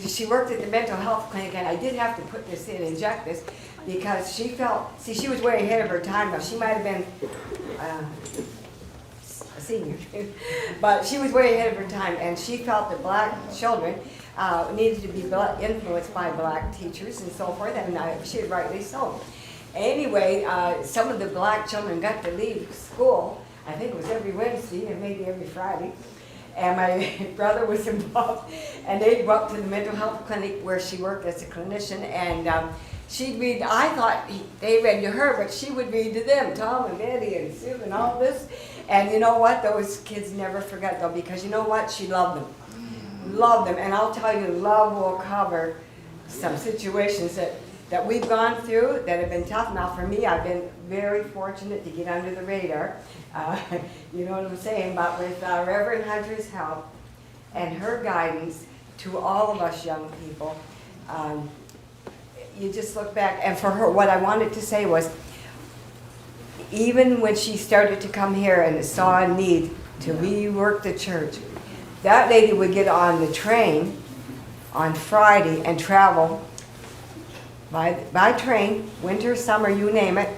she worked at the mental health clinic, and I did have to put this in, inject this, because she felt, see, she was way ahead of her time now. She might have been a senior, but she was way ahead of her time, and she felt that black children needed to be influenced by black teachers and so forth, and she was rightly so. Anyway, some of the black children got to leave school, I think it was every Wednesday and maybe every Friday, and my brother was involved, and they'd go up to the mental health clinic where she worked as a clinician, and she'd read, I thought they read to her, but she would read to them, Tom and Betty and Sue and all this. And you know what? Those kids never forget though, because you know what? She loved them. Loved them. And I'll tell you, love will cover some situations that we've gone through that have been tough. Now for me, I've been very fortunate to get under the radar. You know what I'm saying? But with Reverend Hunter's help and her guidance to all of us young people, you just look back, and for her, what I wanted to say was, even when she started to come here and saw a need to rework the church, that lady would get on the train on Friday and travel by train, winter, summer, you name it,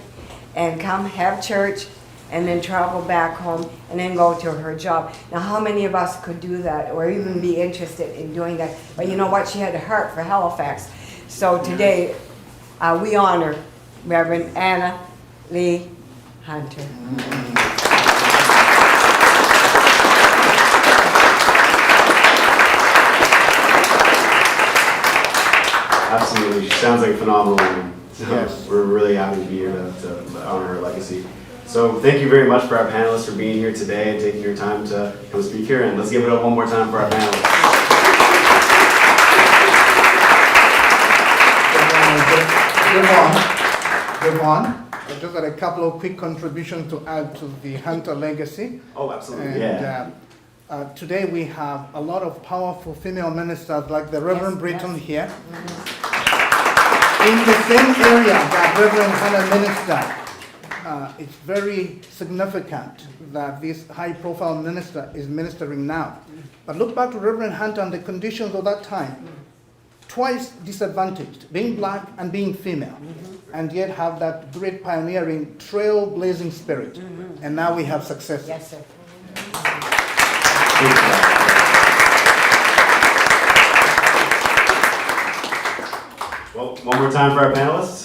and come have church, and then travel back home, and then go to her job. Now, how many of us could do that, or even be interested in doing that? But you know what? She had a heart for Halifax. So today, we honor Reverend Annalee Hunter. Absolutely. She sounds like a phenomenal woman. So Yes. we're really happy to be here to honor her legacy. So thank you very much for our panelists for being here today and taking your time to come speak here. And let's give it up one more time for our panelists. Devon, just got a couple of quick contributions to add to the Hunter legacy. Oh, absolutely, And yeah. today we have a lot of powerful female ministers like the Reverend Britton here. In the same area that Reverend Hannah ministered, it's very significant that this high-profile minister is ministering now. But look back to Reverend Hunter and the conditions of that time. Twice disadvantaged, being black and being female, and yet have that great pioneering, trailblazing spirit. And now we have success. Yes, sir. Well, one more time for our panelists.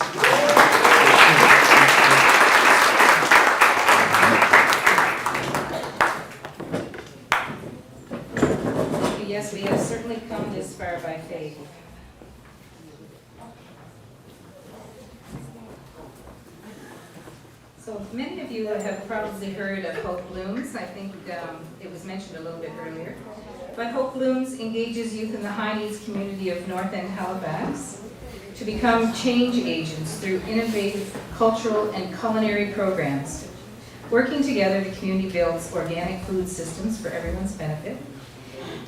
Yes, we have certainly come this far by faith. So many of you have probably heard of Hope Blooms. I think it was mentioned a little bit earlier. But Hope Blooms engages youth in the high needs community of North End Halifax to become change agents through innovative cultural and culinary programs. Working together, the community builds organic food systems for everyone's benefit.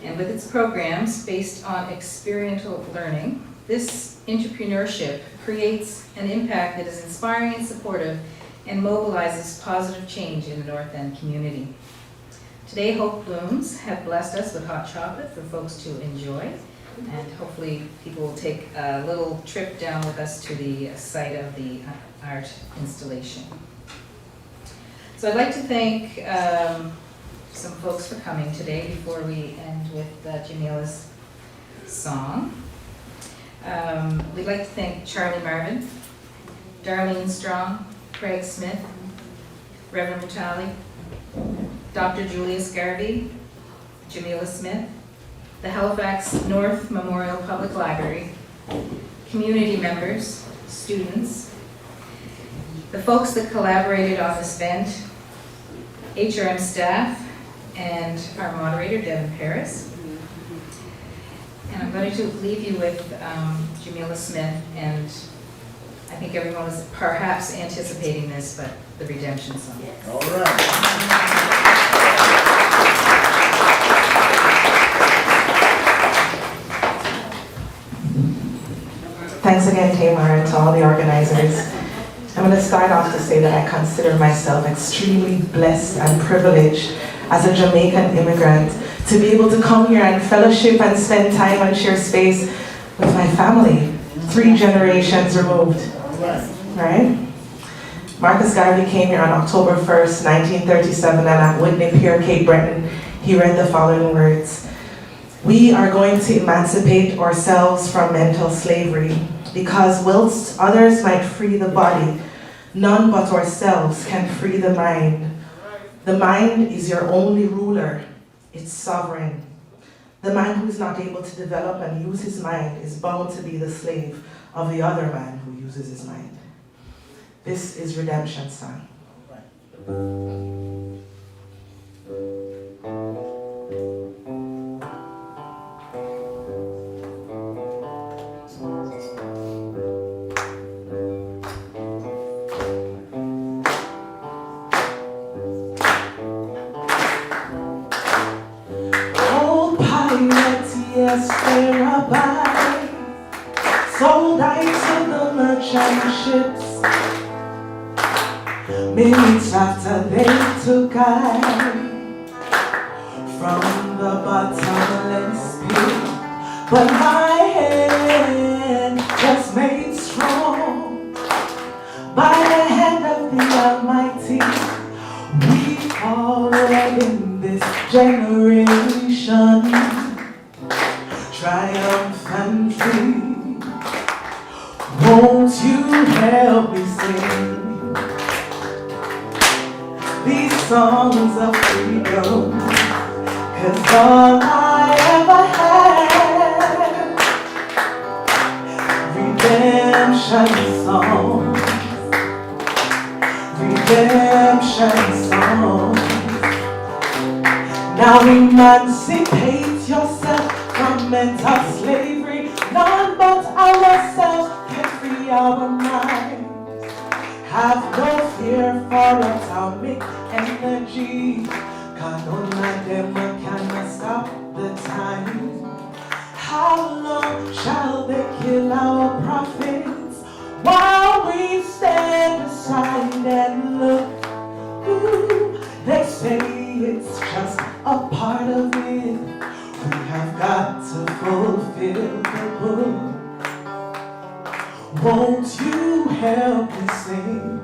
And with its programs based on experiential learning, this entrepreneurship creates an impact that is inspiring and supportive and mobilizes positive change in the North End community. Today, Hope Blooms have blessed us with hot chocolate for folks to enjoy, and hopefully people will take a little trip down with us to the site of the art installation. So I'd like to thank some folks for coming today before we end with Jamila's song. We'd like to thank Charlie Marvin, Darlene Strong, Craig Smith, Reverend Mutali, Dr. Julius Garvey, Jamila Smith, the Halifax North Memorial Public Library, community members, students, the folks that collaborated on this event, HRM staff, and our moderator, Devin Paris. And I'm going to leave you with Jamila Smith, and I think everyone was perhaps anticipating this, but the Redemption Song. Yes. All right. Thanks again, Tamar, and to all the organizers. I'm going to start off to say that I consider myself extremely blessed and privileged as a Jamaican immigrant to be able to come here and fellowship and spend time and share space with my family, 3 generations removed. Right? Marcus Garvey came here on October 1st, 1937, and at Whitney Pier, Cape Breton, he read the following words: "We are going to emancipate ourselves from mental slavery, because whilst others might free the body, none but ourselves can free the mind. The mind is your only ruler, it's sovereign. The man who is not able to develop and use his mind is bound to be the slave of the other man who uses his mind." This is Redemption Song. Old pirates, yes, they're abide, sold I to the merchant ships. Minutes after they took I from the bottomless pit, but my hand was made strong by the hand of the Almighty. We all live in this generation triumphantly. Won't you help me sing these songs of freedom? 'Cause all I ever had, redemption songs, redemption songs. Now emancipate yourself from mental slavery. None but ourselves can free our minds. Have no fear for atomic energy. Cause none of them cannot stop the time. How long shall they kill our prophets while we stand aside and look? Ooh, they say it's just a part of it. We have got to fulfill the book. Won't you help me sing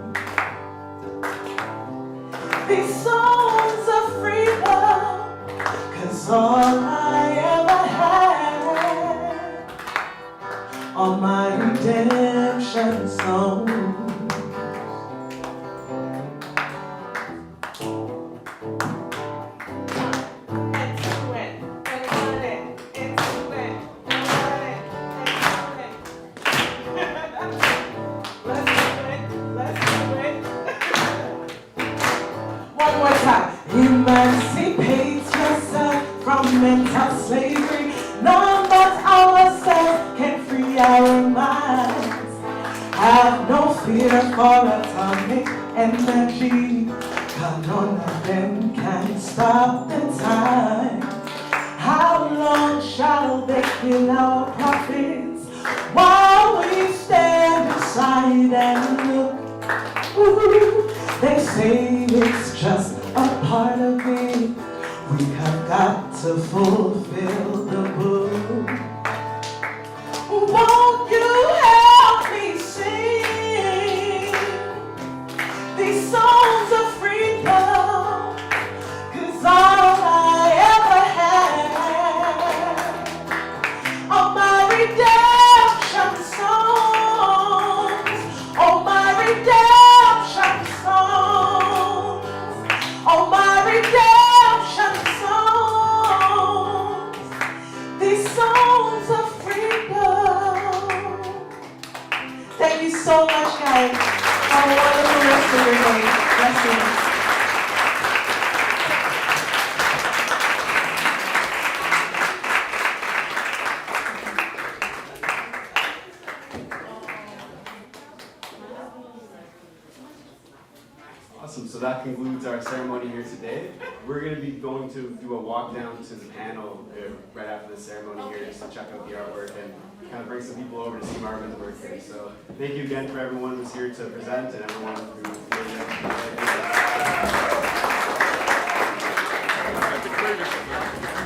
these songs of freedom? 'Cause all I ever had are my redemption songs. One more time. Emancipate yourself from mental slavery. None but ourselves can free our minds. Have no fear for atomic energy. Cause none of them can stop the time. How long shall they kill our prophets while we stand aside and look? Ooh, they say it's just a part of it. We have got to fulfill the book. Won't you help me sing these songs of freedom? 'Cause all I ever had are my redemption songs. Oh, my redemption songs. Oh, my redemption songs. These songs of freedom. Thank you so much, guys. Have a wonderful rest of your day. Blessings. Awesome, so that concludes our ceremony here today. We're going to be going to do a walk down to the panel right after the ceremony here just to check out the artwork and kind of bring some people over to see Marvin's work here. So thank you again for everyone who's here to present and everyone who's here.